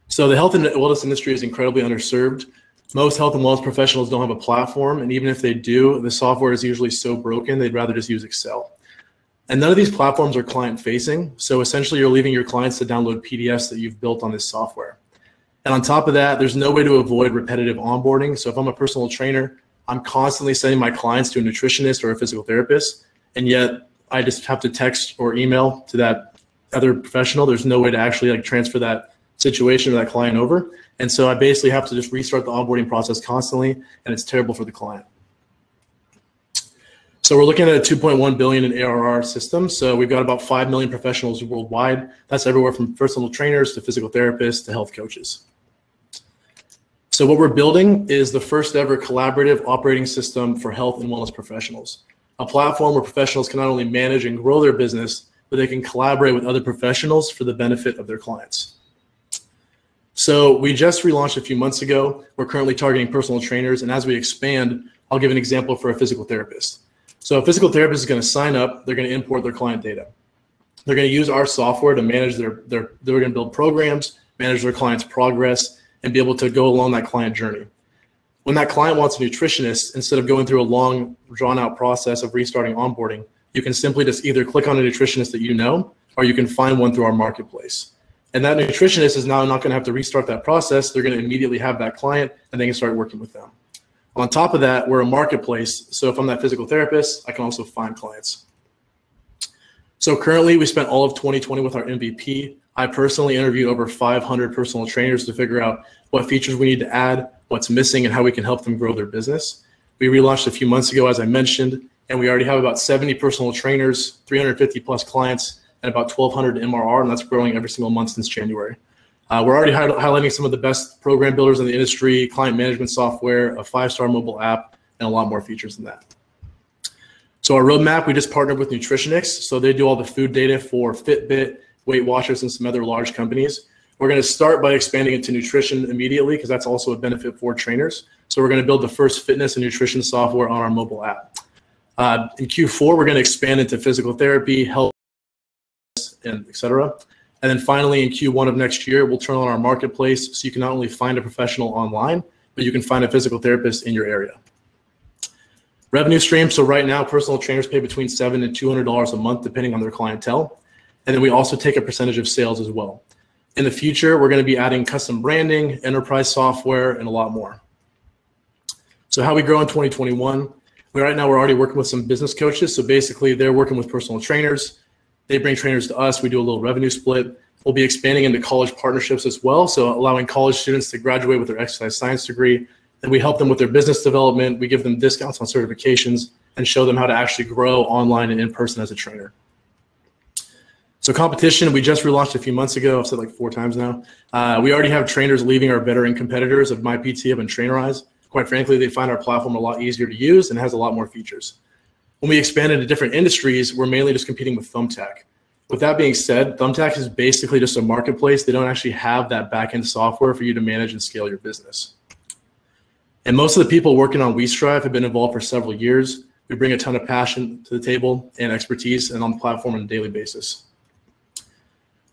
So the health and wellness industry is incredibly underserved. Most health and wellness professionals don't have a platform, and even if they do, the software is usually so broken, they'd rather just use Excel. And none of these platforms are client-facing, so essentially you're leaving your clients to download PDFs that you've built on this software. And on top of that, there's no way to avoid repetitive onboarding. So if I'm a personal trainer, I'm constantly sending my clients to a nutritionist or a physical therapist. and yet I just have to text or email to that other professional. There's no way to actually like transfer that situation or that client over. And so I basically have to just restart the onboarding process constantly, and it's terrible for the client. So we're looking at a 2.1 billion in ARR system. So we've got about 5 million professionals worldwide. That's everywhere from personal trainers to physical therapists to health coaches. So what we're building is the first ever collaborative operating system for health and wellness professionals. A platform where professionals can not only manage and grow their business, but they can collaborate with other professionals for the benefit of their clients. So we just relaunched a few months ago. We're currently targeting personal trainers. And as we expand, I'll give an example for a physical therapist. So a physical therapist is going to sign up. They're going to import their client data. They're going to use our software to manage they're going to build programs, manage their client's progress, and be able to go along that client journey. When that client wants a nutritionist, instead of going through a long, drawn-out process of restarting onboarding, you can simply just either click on a nutritionist that you know, or you can find one through our marketplace. And that nutritionist is now not going to have to restart that process. They're going to immediately have that client, and they can start working with them. On top of that, we're a marketplace. So if I'm that physical therapist, I can also find clients. So currently, we spent all of 2020 with our MVP. I personally interviewed over 500 personal trainers to figure out what features we need to add, what's missing, and how we can help them grow their business. We relaunched a few months ago, as I mentioned, and we already have about 70 personal trainers, 350 plus clients, and about 1,200 MRR, and that's growing every single month since January. We're already highlighting some of the best program builders in the industry, client management software, a 5-star mobile app, and a lot more features than that. So our roadmap, we just partnered with Nutritionics. So they do all the food data for Fitbit, Weight Watchers, and some other large companies. We're going to start by expanding into nutrition immediately because that's also a benefit for trainers. So we're going to build the first fitness and nutrition software on our mobile app. In Q4, we're going to expand into physical therapy, health, and et cetera. And then finally, in Q1 of next year, we'll turn on our marketplace so you can not only find a professional online, but you can find a physical therapist in your area. Revenue stream. So right now, personal trainers pay between $700 and $200 a month, depending on their clientele. And then we also take a percentage of sales as well. In the future, we're going to be adding custom branding, enterprise software, and a lot more. So how we grow in 2021, right now we're already working with some business coaches. So basically, they're working with personal trainers. They bring trainers to us. We do a little revenue split. We'll be expanding into college partnerships as well. So allowing college students to graduate with their exercise science degree. And we help them with their business development. We give them discounts on certifications and show them how to actually grow online and in person as a trainer. So competition, we just relaunched a few months ago. I've said like 4 times now. We already have trainers leaving our veteran competitors of MyPT and Trainerize. Quite frankly, they find our platform a lot easier to use and has a lot more features. When we expand into different industries, we're mainly just competing with Thumbtack. With that being said, Thumbtack is basically just a marketplace. They don't actually have that back-end software for you to manage and scale your business. And most of the people working on WeStrive have been involved for several years. We bring a ton of passion to the table and expertise and on the platform on a daily basis.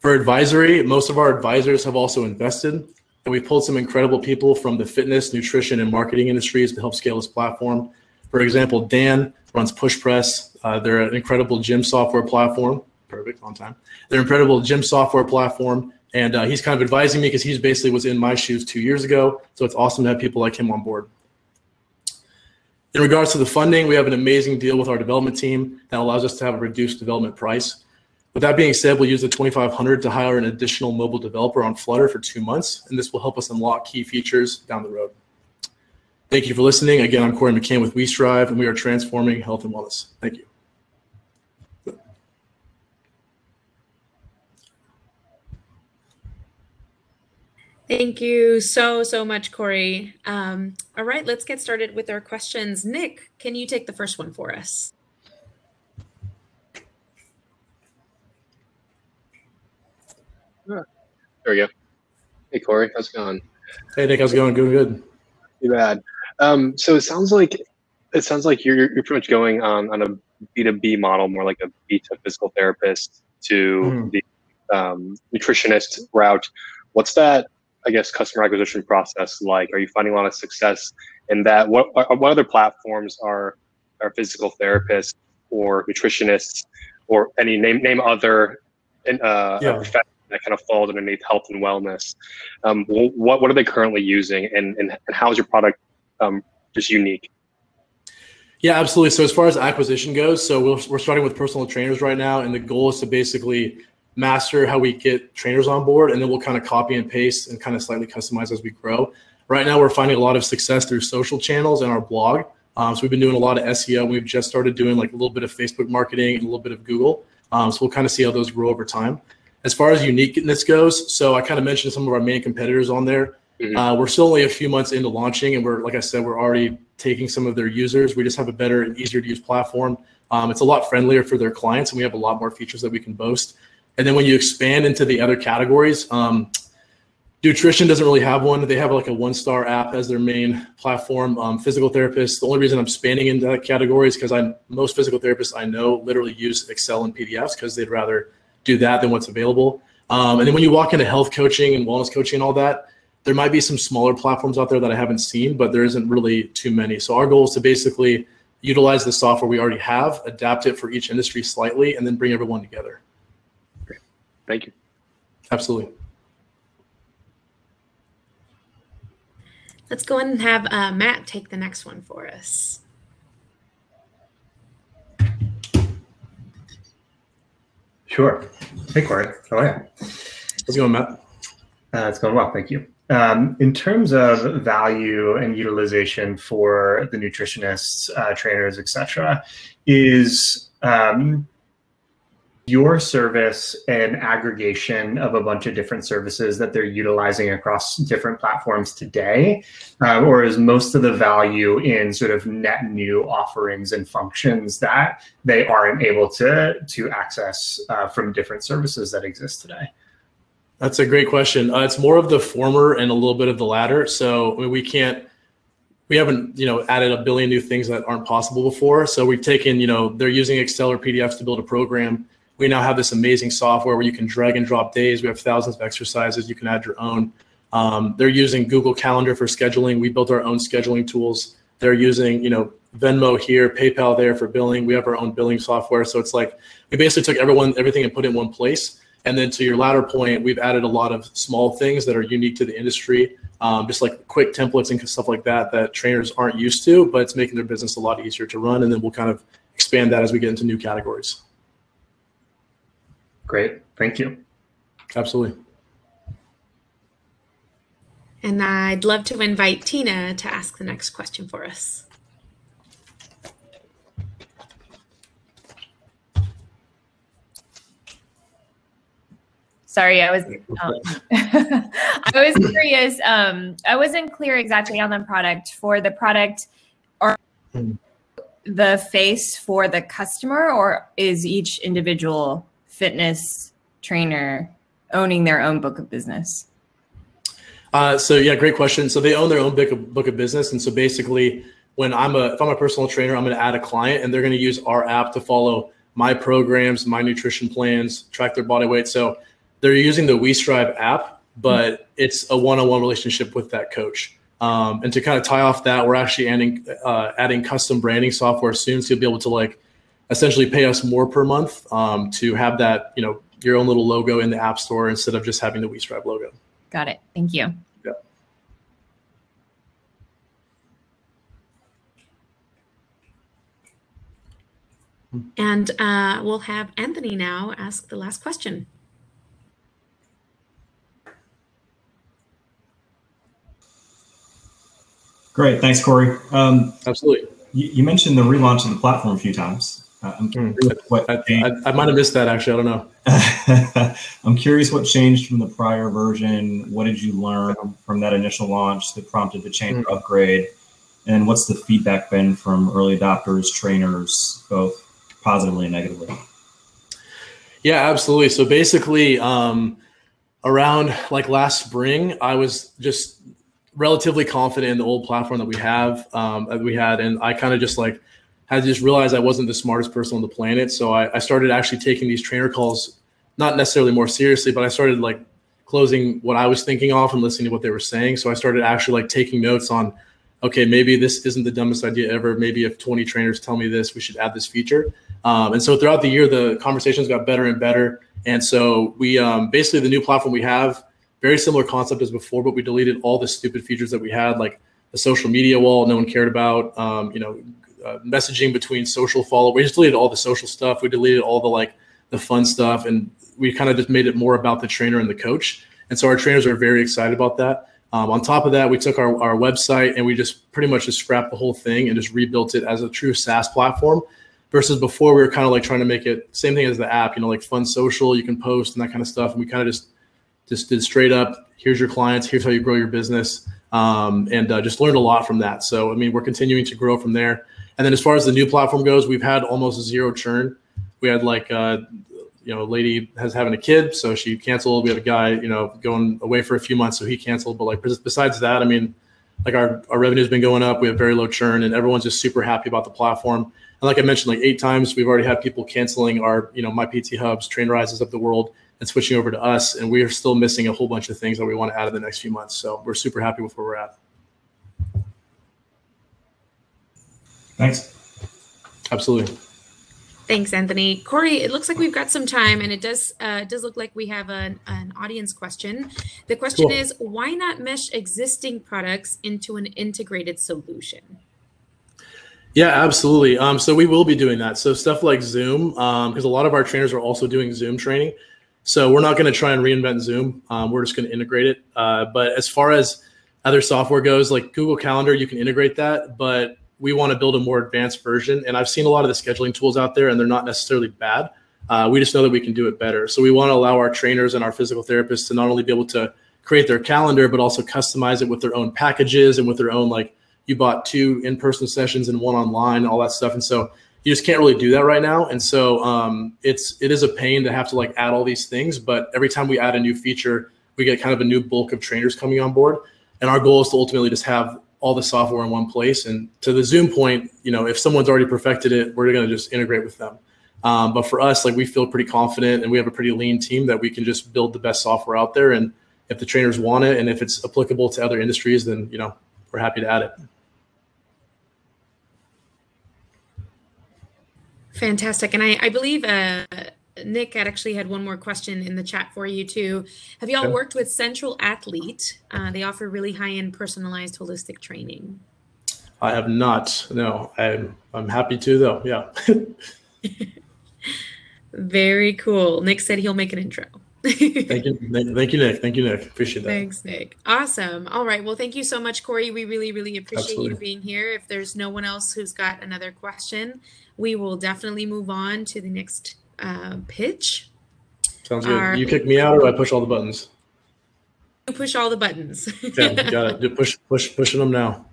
For advisory, most of our advisors have also invested, and we've pulled some incredible people from the fitness, nutrition, and marketing industries to help scale this platform. For example, Dan runs Push Press. They're an incredible gym software platform. Perfect, on time. They're an incredible gym software platform, and he's kind of advising me because he basically was in my shoes 2 years ago. So it's awesome to have people like him on board. In regards to the funding, we have an amazing deal with our development team that allows us to have a reduced development price. With that being said, we'll use the $2,500 to hire an additional mobile developer on Flutter for 2 months, and this will help us unlock key features down the road. Thank you for listening. Again, I'm Cory Mccain with WeStrive, and we are transforming health and wellness. Thank you. Thank you so much, Cory. All right, let's get started with our questions. Nick, can you take the first one for us? There we go. Hey, Cory, how's it going? Hey, Nick, how's it going? Doing good. Too bad. So it sounds like you're pretty much going on a B2B model, more like a B2 physical therapist to the nutritionist route. What's that, I guess, customer acquisition process like? Are you finding a lot of success in that? What other platforms are physical therapists or nutritionists or any name other profession that kind of falls underneath health and wellness? What are they currently using, and how is your product just unique? Yeah, absolutely. So as far as acquisition goes, so we're starting with personal trainers right now, and the goal is to basically master how we get trainers on board, and then we'll kind of copy and paste and kind of slightly customize as we grow. Right now, we're finding a lot of success through social channels and our blog. So we've been doing a lot of SEO. We've just started doing like a little bit of Facebook marketing and a little bit of Google. So we'll kind of see how those grow over time. As far as uniqueness goes, so I kind of mentioned some of our main competitors on there. We're still only a few months into launching, and like I said, we're already taking some of their users. We just have a better and easier to use platform. It's a lot friendlier for their clients, and we have a lot more features that we can boast. And then when you expand into the other categories, nutrition doesn't really have one. They have like a 1-star app as their main platform. Physical therapists, the only reason I'm expanding into that category is because most physical therapists I know literally use Excel and PDFs because they'd rather do that than what's available. And then when you walk into health coaching and wellness coaching and all that, there might be some smaller platforms out there that I haven't seen, but there isn't really too many. So our goal is to basically utilize the software we already have, adapt it for each industry slightly, and then bring everyone together. Great. Thank you. Absolutely. Let's go ahead and have Matt take the next one for us. Sure. Hey, Cory. How are you? How's it going, Matt? It's going well, thank you. In terms of value and utilization for the nutritionists, trainers, etc., is your service an aggregation of a bunch of different services that they're utilizing across different platforms today? Or is most of the value in sort of net new offerings and functions that they aren't able to access from different services that exist today? That's a great question. It's more of the former and a little bit of the latter. So I mean, we haven't, added a billion new things that aren't possible before. So we've taken, they're using Excel or PDFs to build a program. We now have this amazing software where you can drag and drop days. We have thousands of exercises. You can add your own. They're using Google Calendar for scheduling. We built our own scheduling tools. They're using, Venmo here, PayPal there for billing. We have our own billing software. So it's like we basically took everything and put it in one place. And then to your latter point, we've added a lot of small things that are unique to the industry, just like quick templates and stuff like that trainers aren't used to, but it's making their business a lot easier to run. And then we'll kind of expand that as we get into new categories. Great. Thank you. Absolutely. And I'd love to invite Tina to ask the next question for us. Sorry, I was I was curious. I wasn't clear exactly on the product. For the product, are the face for the customer, or is each individual fitness trainer owning their own book of business? So yeah, great question. So they own their own book of business, and so basically, if I'm a personal trainer, I'm going to add a client, and they're going to use our app to follow my programs, my nutrition plans, track their body weight. So they're using the WeStrive app, but it's a one-on-one relationship with that coach. And to kind of tie off that, we're actually adding custom branding software soon, so you'll be able to essentially pay us more per month to have that, your own little logo in the app store instead of just having the WeStrive logo. Got it. Thank you. Yeah. And we'll have Anthony now ask the last question. Great. Thanks, Cory. Absolutely. You mentioned the relaunch of the platform a few times. I'm curious I might have missed that, actually. I don't know. I'm curious what changed from the prior version. What did you learn from that initial launch that prompted the change or upgrade? And what's the feedback been from early adopters, trainers, both positively and negatively? Yeah, absolutely. So basically, around last spring, I was just relatively confident in the old platform that we had, and I kind of just had to just realize I wasn't the smartest person on the planet. So I started actually taking these trainer calls, not necessarily more seriously, but I started closing what I was thinking off and listening to what they were saying. So I started actually taking notes on, okay, maybe this isn't the dumbest idea ever. Maybe if 20 trainers tell me this, we should add this feature. And so throughout the year, the conversations got better and better. And so we basically, the new platform we have, very similar concept as before, but we deleted all the stupid features that we had, like the social media wall no one cared about, messaging between social follow. We just deleted all the social stuff. We deleted all the fun stuff, and we kind of just made it more about the trainer and the coach. And so our trainers are very excited about that. On top of that, we took our website and we just pretty much just scrapped the whole thing and just rebuilt it as a true SaaS platform. Versus before, we were kind of like trying to make it same thing as the app, like fun social, you can post and that kind of stuff. And we kind of just did straight up, here's your clients, here's how you grow your business, and just learned a lot from that. So, I mean, we're continuing to grow from there. And then as far as the new platform goes, we've had almost zero churn. We had a lady having a kid, so she canceled. We have a guy, going away for a few months, so he canceled. But besides that, I mean, our revenue's been going up. We have very low churn, and everyone's just super happy about the platform. And like I mentioned, 8 times, we've already had people canceling our, My PT Hubs, Train Rises of the world, and switching over to us. And we are still missing a whole bunch of things that we want to add in the next few months. So we're super happy with where we're at. Thanks. Absolutely. Thanks, Anthony. Cory, it looks like we've got some time, and it does look like we have an audience question. The question is, why not mesh existing products into an integrated solution? Yeah, absolutely. So we will be doing that. So stuff like Zoom, because a lot of our trainers are also doing Zoom training. So we're not going to try and reinvent Zoom. We're just going to integrate it. But as far as other software goes, like Google Calendar, you can integrate that, but we want to build a more advanced version. And I've seen a lot of the scheduling tools out there, and they're not necessarily bad. We just know that we can do it better. So we want to allow our trainers and our physical therapists to not only be able to create their calendar, but also customize it with their own packages and with their own, you bought 2 in-person sessions and 1 online, all that stuff. And so you just can't really do that right now. And so it is a pain to have to add all these things. But every time we add a new feature, we get kind of a new bulk of trainers coming on board. And our goal is to ultimately just have all the software in one place. And to the Zoom point, if someone's already perfected it, we're going to just integrate with them. But for us, we feel pretty confident, and we have a pretty lean team that we can just build the best software out there. And if the trainers want it, and if it's applicable to other industries, then, we're happy to add it. Fantastic. And I believe Nick actually had one more question in the chat for you too. Have y'all worked with Central Athlete? They offer really high-end personalized holistic training. I have not. No, I'm happy to though. Yeah. Very cool. Nick said he'll make an intro. Thank you, Nick. Thank you, Nick. Appreciate that. Thanks, Nick. Awesome. All right. Well, thank you so much, Cory. We really, really appreciate Absolutely. You being here. If there's no one else who's got another question, we will definitely move on to the next pitch. Sounds good. You kick me out, or do I push all the buttons? You push all the buttons. Okay, got it. Pushing them now.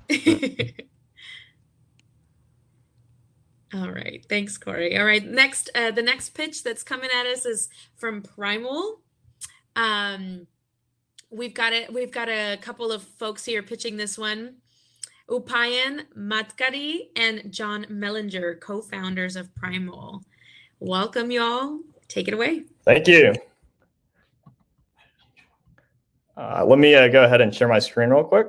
All right. Thanks, Cory. All right. Next, the next pitch that's coming at us is from Primal. We've got a couple of folks here pitching this one. Upayan Matkari and John Mellinger, co-founders of Primal. Welcome, y'all. Take it away. Thank you. Let me go ahead and share my screen real quick.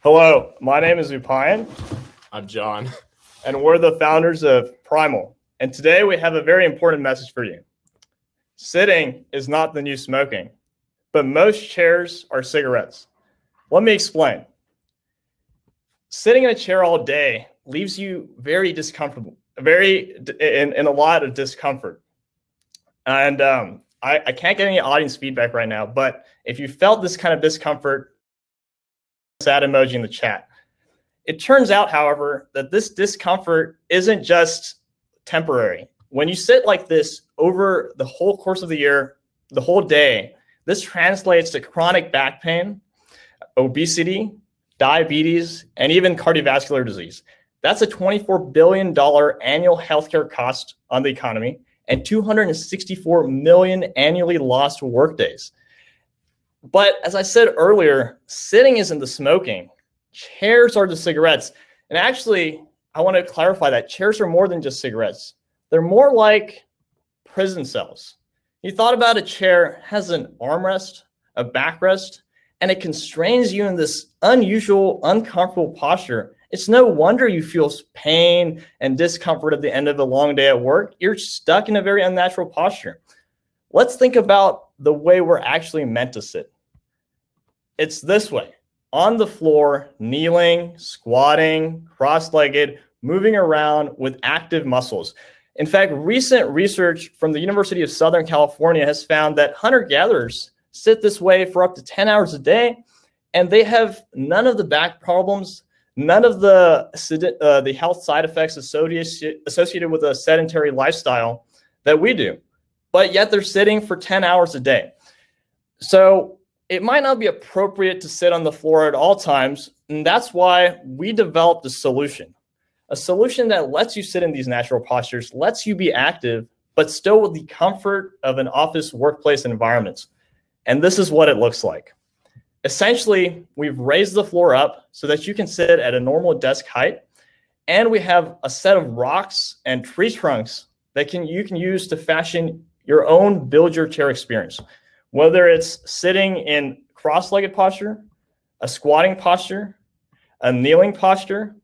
Hello, my name is Upayan. I'm John. And we're the founders of Primal. And today we have a very important message for you. Sitting is not the new smoking, but most chairs are cigarettes. Let me explain. Sitting in a chair all day leaves you very discomfortable, in a lot of discomfort. And I can't get any audience feedback right now, but if you felt this kind of discomfort, sad emoji in the chat. It turns out, however, that this discomfort isn't just temporary. When you sit like this over the whole course of the year, the whole day, this translates to chronic back pain, obesity, diabetes, and even cardiovascular disease. That's a $24 billion annual healthcare cost on the economy and 264 million annually lost workdays. But as I said earlier, sitting isn't the smoking. Chairs are the cigarettes. And actually, I want to clarify that chairs are more than just cigarettes. They're more like prison cells. You thought about a chair has an armrest, a backrest, and it constrains you in this unusual, uncomfortable posture It's no wonder you feel pain and discomfort at the end of a long day at work. You're stuck in a very unnatural posture. Let's think about the way we're actually meant to sit. It's this way: on the floor, kneeling, squatting, cross-legged, moving around with active muscles. In fact, recent research from the University of Southern California has found that hunter-gatherers sit this way for up to 10 hours a day, and they have none of the back problems, none of the health side effects associated with a sedentary lifestyle that we do. But yet they're sitting for 10 hours a day. So it might not be appropriate to sit on the floor at all times, and that's why we developed a solution that lets you sit in these natural postures, lets you be active, but still with the comfort of an office workplace environment. And this is what it looks like. Essentially, we've raised the floor up so that you can sit at a normal desk height, and we have a set of rocks and tree trunks that you can use to fashion your own build your chair experience. Whether it's sitting in cross-legged posture, a squatting posture, a kneeling posture,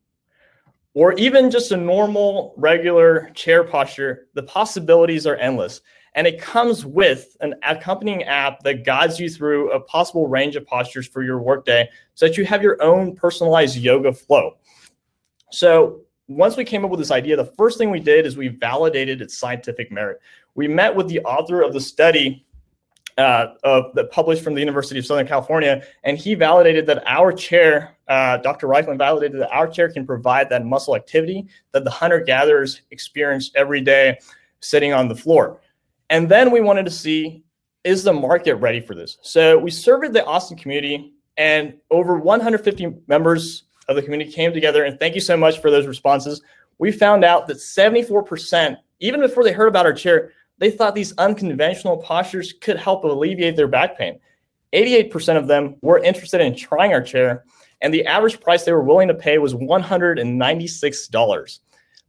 or even just a normal, regular chair posture, the possibilities are endless. And it comes with an accompanying app that guides you through a possible range of postures for your workday so that you have your own personalized yoga flow. So once we came up with this idea, the first thing we did is we validated its scientific merit. We met with the author of the study that published from the University of Southern California, and he validated that our chair, Dr. Reichland validated that our chair can provide that muscle activity that the hunter-gatherers experience every day sitting on the floor. And then we wanted to see, is the market ready for this? So we surveyed the Austin community, and over 150 members of the community came together, and thank you so much for those responses. We found out that 74%, even before they heard about our chair, they thought these unconventional postures could help alleviate their back pain. 88% of them were interested in trying our chair, and the average price they were willing to pay was $196.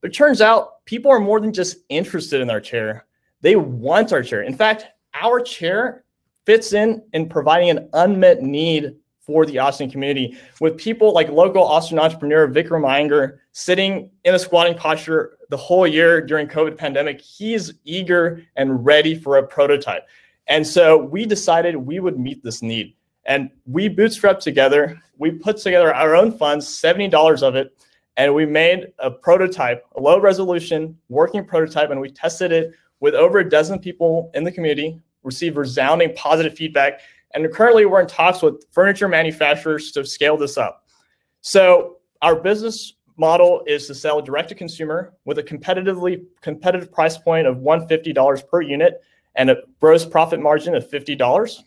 But it turns out people are more than just interested in our chair. They want our chair. In fact, our chair fits in providing an unmet need for the Austin community, with people like local Austin entrepreneur Vikram Iyengar sitting in a squatting posture the whole year during COVID pandemic. He's eager and ready for a prototype. And so we decided we would meet this need. And we bootstrapped together. We put together our own funds, $70 of it, and we made a prototype, a low resolution working prototype, and we tested it with over a dozen people in the community, received resounding positive feedback. And currently we're in talks with furniture manufacturers to scale this up. So our business model is to sell direct to consumer with a competitive price point of $150 per unit and a gross profit margin of $50.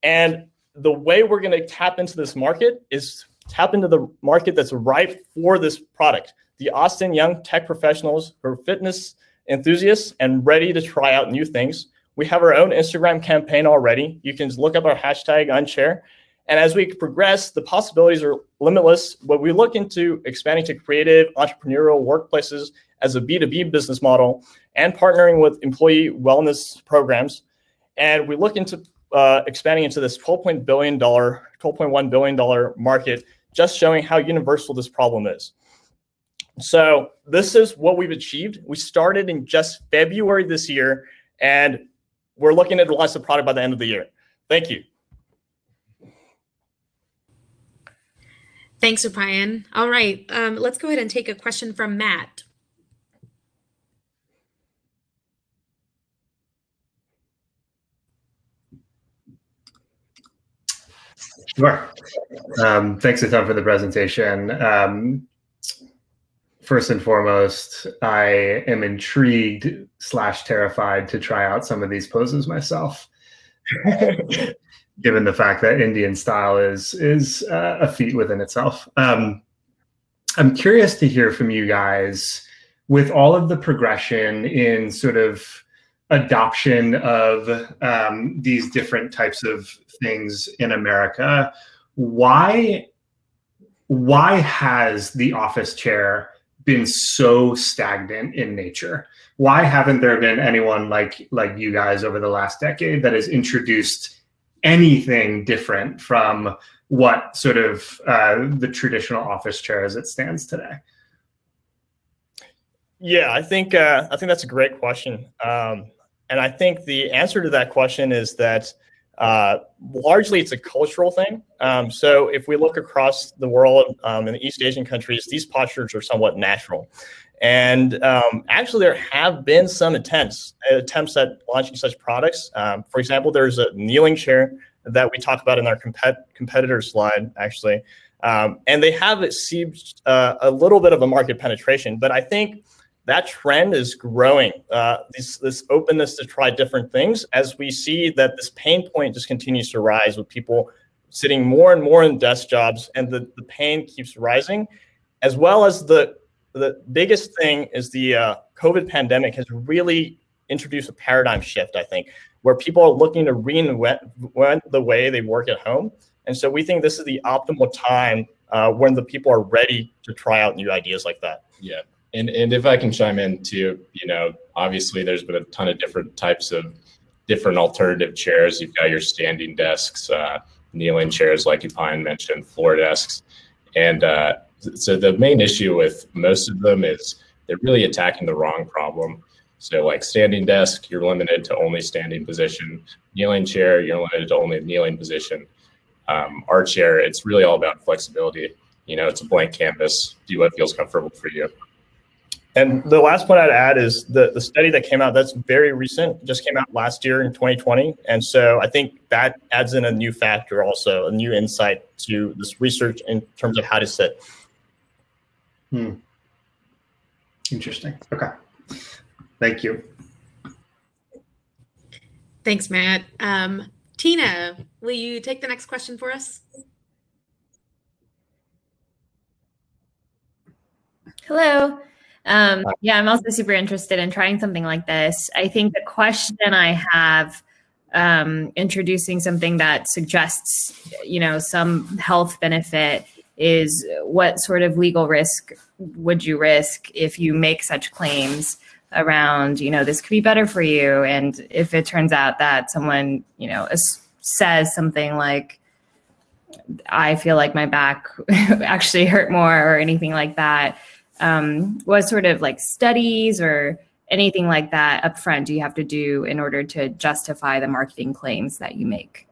And the way we're going to tap into this market is tap into the market that's ripe for this product. The Austin young tech professionals who are fitness enthusiasts and ready to try out new things. We have our own Instagram campaign already. You can look up our hashtag #unchair. And as we progress, the possibilities are limitless. But we look into expanding to creative entrepreneurial workplaces as a B2B business model and partnering with employee wellness programs. And we look into expanding into this $12.1 billion market, just showing how universal this problem is. So this is what we've achieved. We started in just February this year, and we're looking to launch the product by the end of the year. Thank you. Thanks, Brian. All right, let's go ahead and take a question from Matt. Sure. Thanks a ton for the presentation. First and foremost, I am intrigued / terrified to try out some of these poses myself, given the fact that Indian style is a feat within itself. I'm curious to hear from you guys, with all of the progression in sort of adoption of these different types of things in America, why has the office chair been so stagnant in nature? Why haven't there been anyone like you guys over the last decade that has introduced anything different from what sort of the traditional office chair as it stands today? Yeah, I think that's a great question, and I think the answer to that question is that largely it's a cultural thing. So if we look across the world in the East Asian countries, these postures are somewhat natural. And actually, there have been some attempts at launching such products. For example, there's a kneeling chair that we talk about in our competitor slide, actually. And they have received a little bit of a market penetration, but I think that trend is growing, this openness to try different things, as we see that this pain point just continues to rise with people sitting more and more in desk jobs, and the pain keeps rising, as well as the biggest thing is the COVID pandemic has really introduced a paradigm shift, I think, where people are looking to reinvent the way they work at home. And so we think this is the optimal time when the people are ready to try out new ideas like that. Yeah. And if I can chime in too, obviously there's been a ton of different types of different alternative chairs. You've got your standing desks, kneeling chairs, like Epine mentioned, floor desks. And so the main issue with most of them is they're really attacking the wrong problem. So like standing desk, you're limited to only standing position. Kneeling chair, you're limited to only kneeling position. Our chair, it's really all about flexibility. It's a blank canvas. Do what feels comfortable for you. And the last point I'd add is the study that came out, that's very recent, just came out last year in 2020. And so I think that adds in a new factor also, a new insight to this research in terms of how to sit. Interesting. Okay. Thank you. Thanks, Matt. Tina, will you take the next question for us? Hello. Yeah, I'm also super interested in trying something like this. I think the question I have, introducing something that suggests, some health benefit, is what sort of legal risk would you risk if you make such claims around, this could be better for you? And if it turns out that someone, says something like, I feel like my back actually hurt more, or anything like that, what sort of like studies or anything like that upfront do you have to do in order to justify the marketing claims that you make?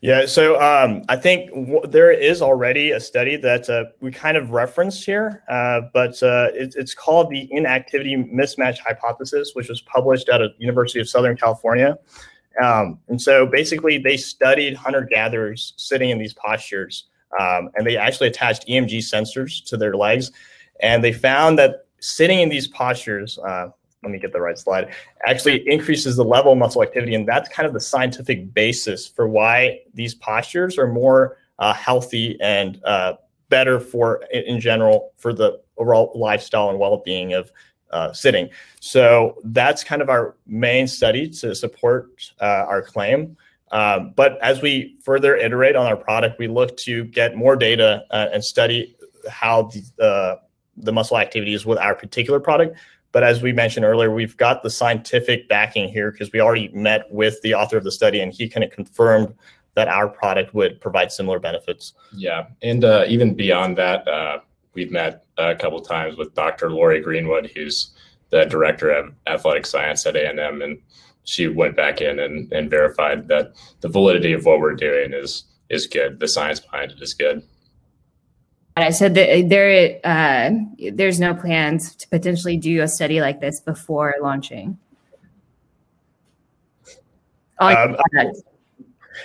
Yeah, so I think there is already a study that we kind of referenced here, but it's called the Inactivity Mismatch Hypothesis, which was published out of University of Southern California. And so basically they studied hunter-gatherers sitting in these postures, and they actually attached EMG sensors to their legs. And they found that sitting in these postures, let me get the right slide, actually increases the level of muscle activity. And that's kind of the scientific basis for why these postures are more healthy and better for, in general, for the overall lifestyle and well-being of sitting. So that's kind of our main study to support our claim. But as we further iterate on our product, we look to get more data and study how the muscle activity is with our particular product. But as we mentioned earlier, we've got the scientific backing here because we already met with the author of the study, and he kind of confirmed that our product would provide similar benefits. Yeah, and even beyond that, we've met a couple of times with Dr. Lori Greenwood, who's the director of athletic science at A&M, and she went back in and verified that the validity of what we're doing is good. The science behind it is good. I said that there's no plans to potentially do a study like this before launching.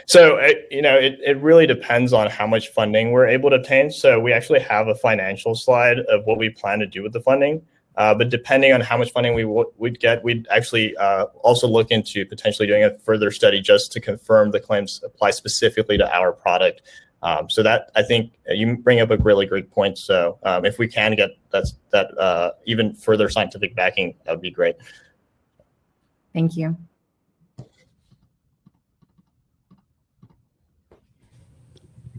So, it really depends on how much funding we're able to obtain. So we actually have a financial slide of what we plan to do with the funding. But depending on how much funding we'd get, we'd actually also look into potentially doing a further study just to confirm the claims apply specifically to our product. So that, I think you bring up a really great point. So if we can get that even further scientific backing, that would be great. Thank you.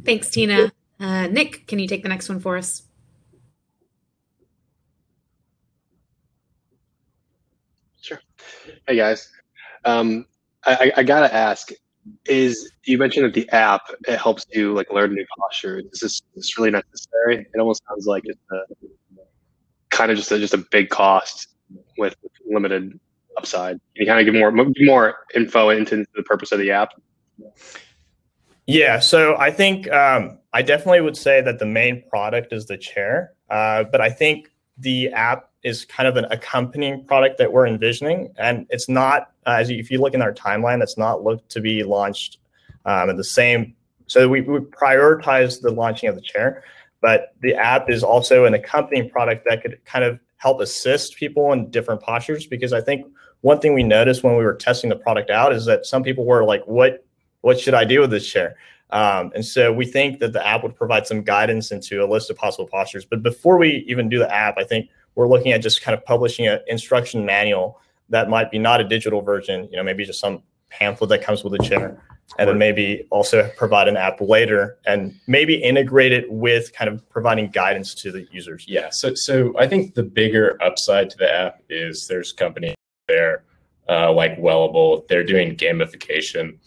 Thanks, Tina. Nick, can you take the next one for us? Sure. Hey, guys. I gotta ask, is you mentioned that the app, it helps you like learn new postures. Is this really necessary? It almost sounds like it's kind of just a big cost with limited upside. Can you kind of give more info into the purpose of the app? Yeah, so I think I definitely would say that the main product is the chair, but I think the app is kind of an accompanying product that we're envisioning, and it's not if you look in our timeline, it's not looked to be launched at the same. So we prioritize the launching of the chair, but the app is also an accompanying product that could kind of help assist people in different postures. Because I think one thing we noticed when we were testing the product out is that some people were like, what should I do with this chair? And so we think that the app would provide some guidance into a list of possible postures. But before we even do the app, I think we're looking at just kind of publishing an instruction manual that might be not a digital version, maybe just some pamphlet that comes with a chair, and then maybe also provide an app later and maybe integrate it with kind of providing guidance to the users. Yeah, so I think the bigger upside to the app is there's companies there like Wellable, they're doing gamification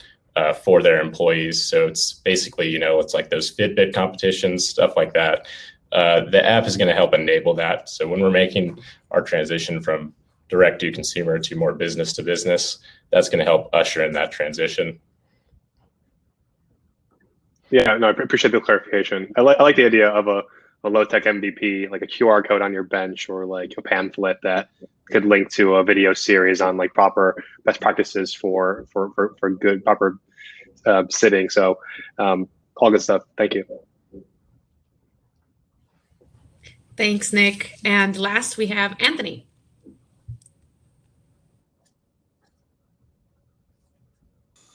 for their employees. So it's basically, it's like those Fitbit competitions, stuff like that. The app is going to help enable that. So when we're making our transition from direct to consumer to more business to business, that's going to help usher in that transition. Yeah, no, I appreciate the clarification. I like the idea of a low-tech MVP, like a QR code on your bench, or like a pamphlet that could link to a video series on like proper best practices for good proper sitting. So all good stuff. Thank you. Thanks, Nick. And last we have Anthony.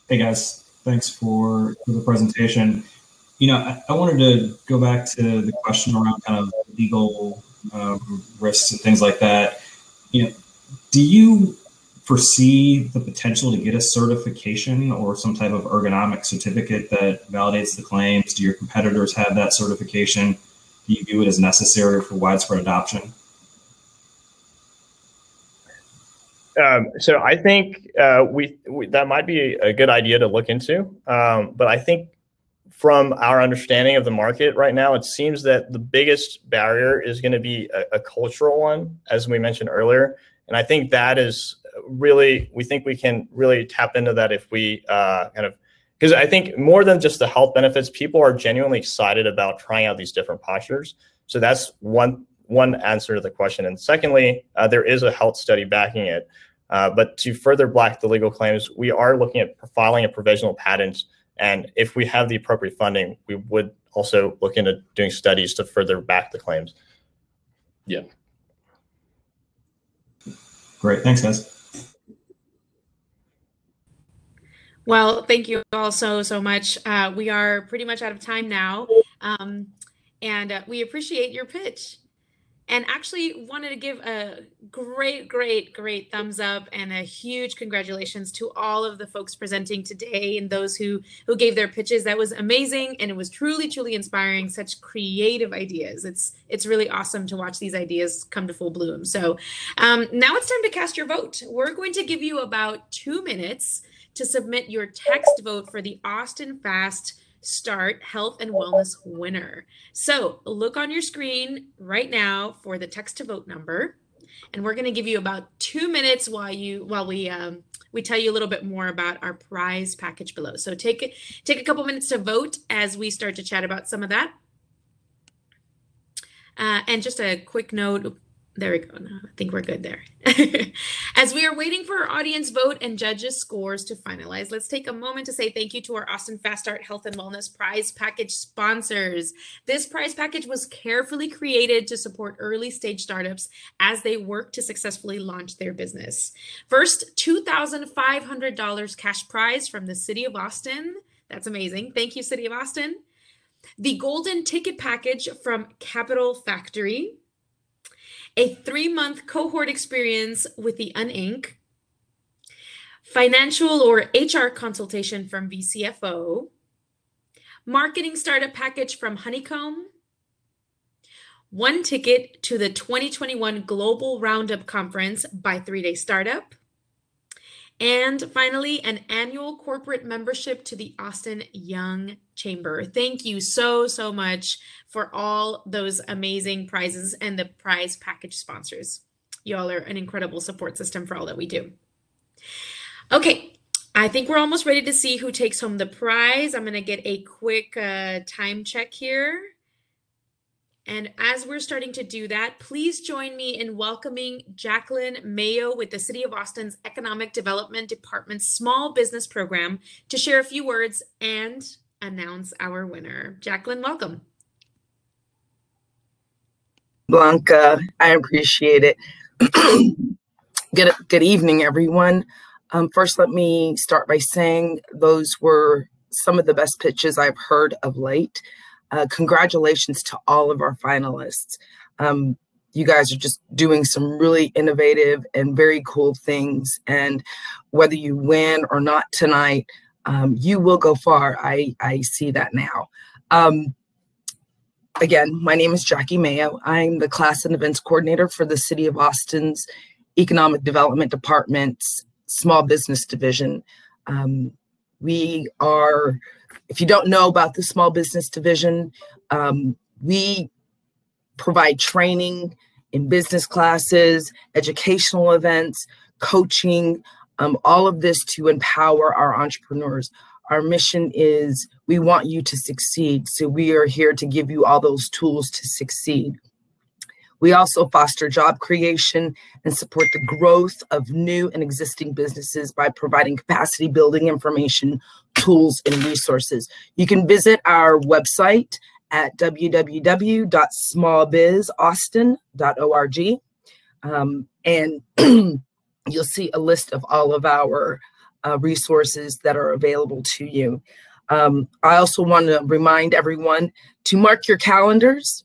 Hey guys, thanks for the presentation. I wanted to go back to the question around kind of legal risks and things like that. Do you foresee the potential to get a certification or some type of ergonomic certificate that validates the claims? Do your competitors have that certification? Do you view it as necessary for widespread adoption? So I think that might be a good idea to look into. But I think from our understanding of the market right now, it seems that the biggest barrier is going to be a cultural one, as we mentioned earlier. And I think that is really, we think we can really tap into that if we because I think more than just the health benefits, people are genuinely excited about trying out these different postures. So that's one answer to the question. And secondly, there is a health study backing it. But to further back the legal claims, we are looking at filing a provisional patent. And if we have the appropriate funding, we would also look into doing studies to further back the claims. Yeah. Great. Thanks, guys. Well, thank you all so much. We are pretty much out of time now. And we appreciate your pitch. And actually wanted to give a great thumbs up and a huge congratulations to all of the folks presenting today and those who gave their pitches. That was amazing, and it was truly inspiring. Such creative ideas. It's really awesome to watch these ideas come to full bloom. So now it's time to cast your vote. We're going to give you about 2 minutes to submit your text vote for the Austin Fast Start Health and Wellness winner. So look on your screen right now for the text to vote number, and we're going to give you about 2 minutes while we tell you a little bit more about our prize package below. So take a couple minutes to vote as we start to chat about some of that. And just a quick note. There we go. No, I think we're good there. As we are waiting for our audience vote and judges' scores to finalize, let's take a moment to say thank you to our Austin Fast Start Health and Wellness prize package sponsors. This prize package was carefully created to support early stage startups as they work to successfully launch their business. First, $2,500 cash prize from the City of Austin. That's amazing. Thank you, City of Austin. The golden ticket package from Capital Factory. A 3-month cohort experience with the Uninc, financial or HR consultation from VCFO, marketing startup package from Honeycomb, 1 ticket to the 2021 Global Roundup Conference by 3-Day Startup, And finally, an annual corporate membership to the Austin Young Chamber. Thank you so, so much for all those amazing prizes and the prize package sponsors. Y'all are an incredible support system for all that we do. Okay, I think we're almost ready to see who takes home the prize. I'm going to get a quick time check here. And as we're starting to do that, please join me in welcoming Jacqueline Mayo with the City of Austin's Economic Development Department's Small Business Program to share a few words and announce our winner. Jacqueline, welcome. Blanca, I appreciate it. Good evening, everyone. First, let me start by saying those were some of the best pitches I've heard of late. Congratulations to all of our finalists. You guys are just doing some really innovative and very cool things. And whether you win or not tonight, you will go far. I see that now. Again, my name is Jackie Mayo. I'm the Class and Events Coordinator for the City of Austin's Economic Development Department's Small Business Division. We are, if you don't know about the Small Business Division, we provide training in business classes, educational events, coaching, all of this to empower our entrepreneurs. Our mission is we want you to succeed. So we are here to give you all those tools to succeed. We also foster job creation and support the growth of new and existing businesses by providing capacity building information, tools, and resources. You can visit our website at www.smallbizaustin.org, and you'll see a list of all of our resources that are available to you. I also want to remind everyone to mark your calendars.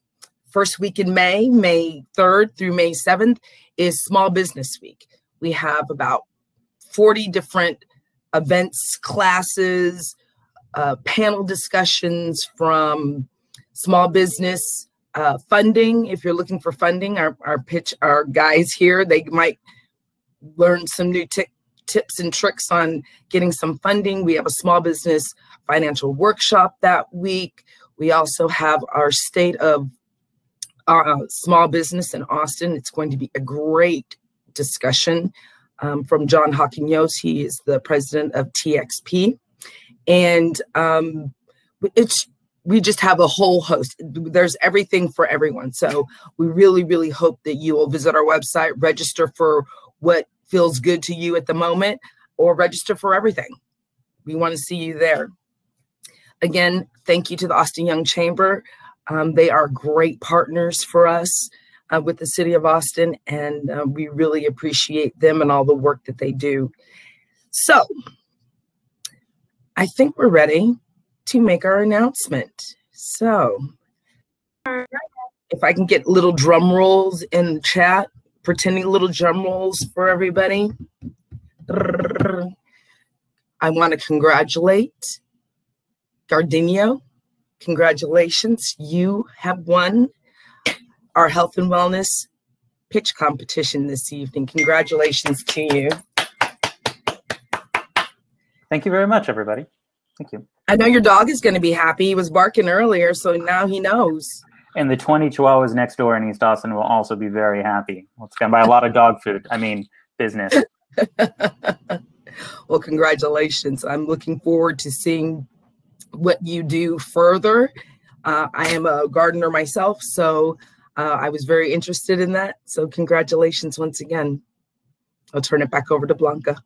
First week in May, May 3rd through May 7th, is Small Business Week. We have about 40 different events, classes, panel discussions from small business funding. If you're looking for funding, our guys here, they might learn some new tips and tricks on getting some funding. We have a small business financial workshop that week. We also have our state of small business in Austin. It's going to be a great discussion from John Hawkins. He is the president of TXP. And we just have a whole host. There's everything for everyone. So we really, really hope that you will visit our website, register for what feels good to you at the moment, or register for everything. We want to see you there. Again, thank you to the Austin Young Chamber. They are great partners for us with the City of Austin, and we really appreciate them and all the work that they do. So I think we're ready to make our announcement. So if I can get little drum rolls in the chat, pretending little drum rolls for everybody. I want to congratulate Gardenia. Congratulations, you have won our health and wellness pitch competition this evening. Congratulations to you. Thank you very much, everybody. Thank you. I know your dog is going to be happy. He was barking earlier, so now he knows. And the 20 Chihuahuas next door in East Austin will also be very happy. It's going to buy a lot of dog food. I mean, business. Well, congratulations. I'm looking forward to seeing what you do further. I am a gardener myself, so I was very interested in that. So congratulations once again. I'll turn it back over to Blanca.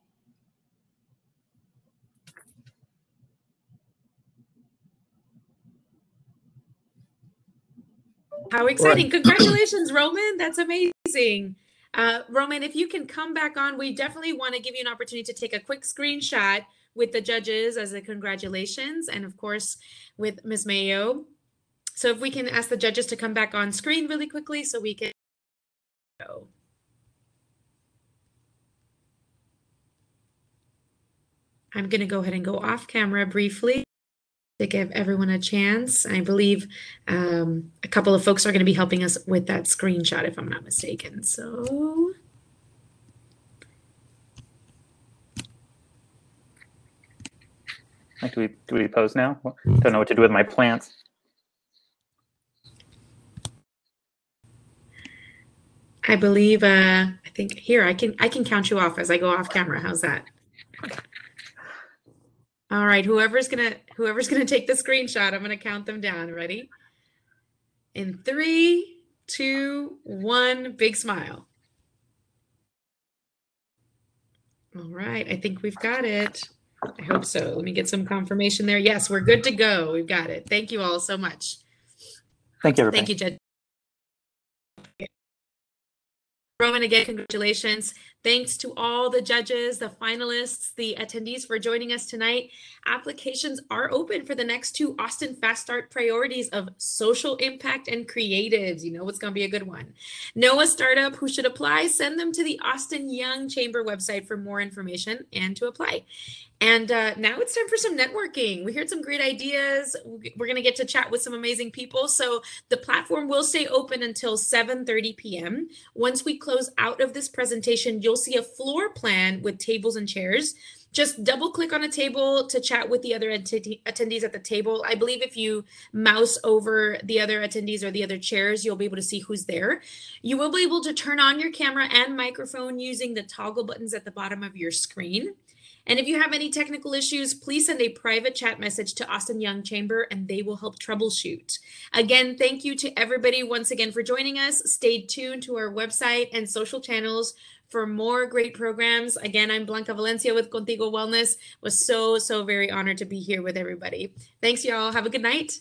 How exciting. Congratulations, Roman. That's amazing. Roman, if you can come back on, we definitely want to give you an opportunity to take a quick screenshot with the judges as a congratulations, and of course with Ms. Mayo. So if we can ask the judges to come back on screen really quickly so we can go. I'm going to go ahead and go off camera briefly to give everyone a chance. I believe a couple of folks are going to be helping us with that screenshot if I'm not mistaken. So Like, do we pose now? Don't know what to do with my plants. I believe I think here I can count you off as I go off camera. How's that? All right, whoever's gonna take the screenshot, I'm gonna count them down. Ready? In 3, 2, 1, big smile. All right, I think we've got it. I hope so. Let me get some confirmation there. Yes, we're good to go. We've got it. Thank you all so much. Thank you, everybody. Thank you, Judge. Roman, again, congratulations. Thanks to all the judges, the finalists, the attendees for joining us tonight. Applications are open for the next 2 Austin Fast Start priorities of social impact and creatives. You know it's going to be a good one. Know a startup who should apply? Send them to the Austin Young Chamber website for more information and to apply. And now it's time for some networking. We heard some great ideas. We're going to get to chat with some amazing people. So the platform will stay open until 7:30 p.m. Once we close out of this presentation, you'll see a floor plan with tables and chairs. Just double click on a table to chat with the other attendees at the table. I believe if you mouse over the other attendees or the other chairs, you'll be able to see who's there. You will be able to turn on your camera and microphone using the toggle buttons at the bottom of your screen. And if you have any technical issues, please send a private chat message to Austin Young Chamber and they will help troubleshoot. Again, thank you to everybody once again for joining us. Stay tuned to our website and social channels for more great programs. Again, I'm Blanca Valencia with Contigo Wellness. Was so very honored to be here with everybody. Thanks, y'all. Have a good night.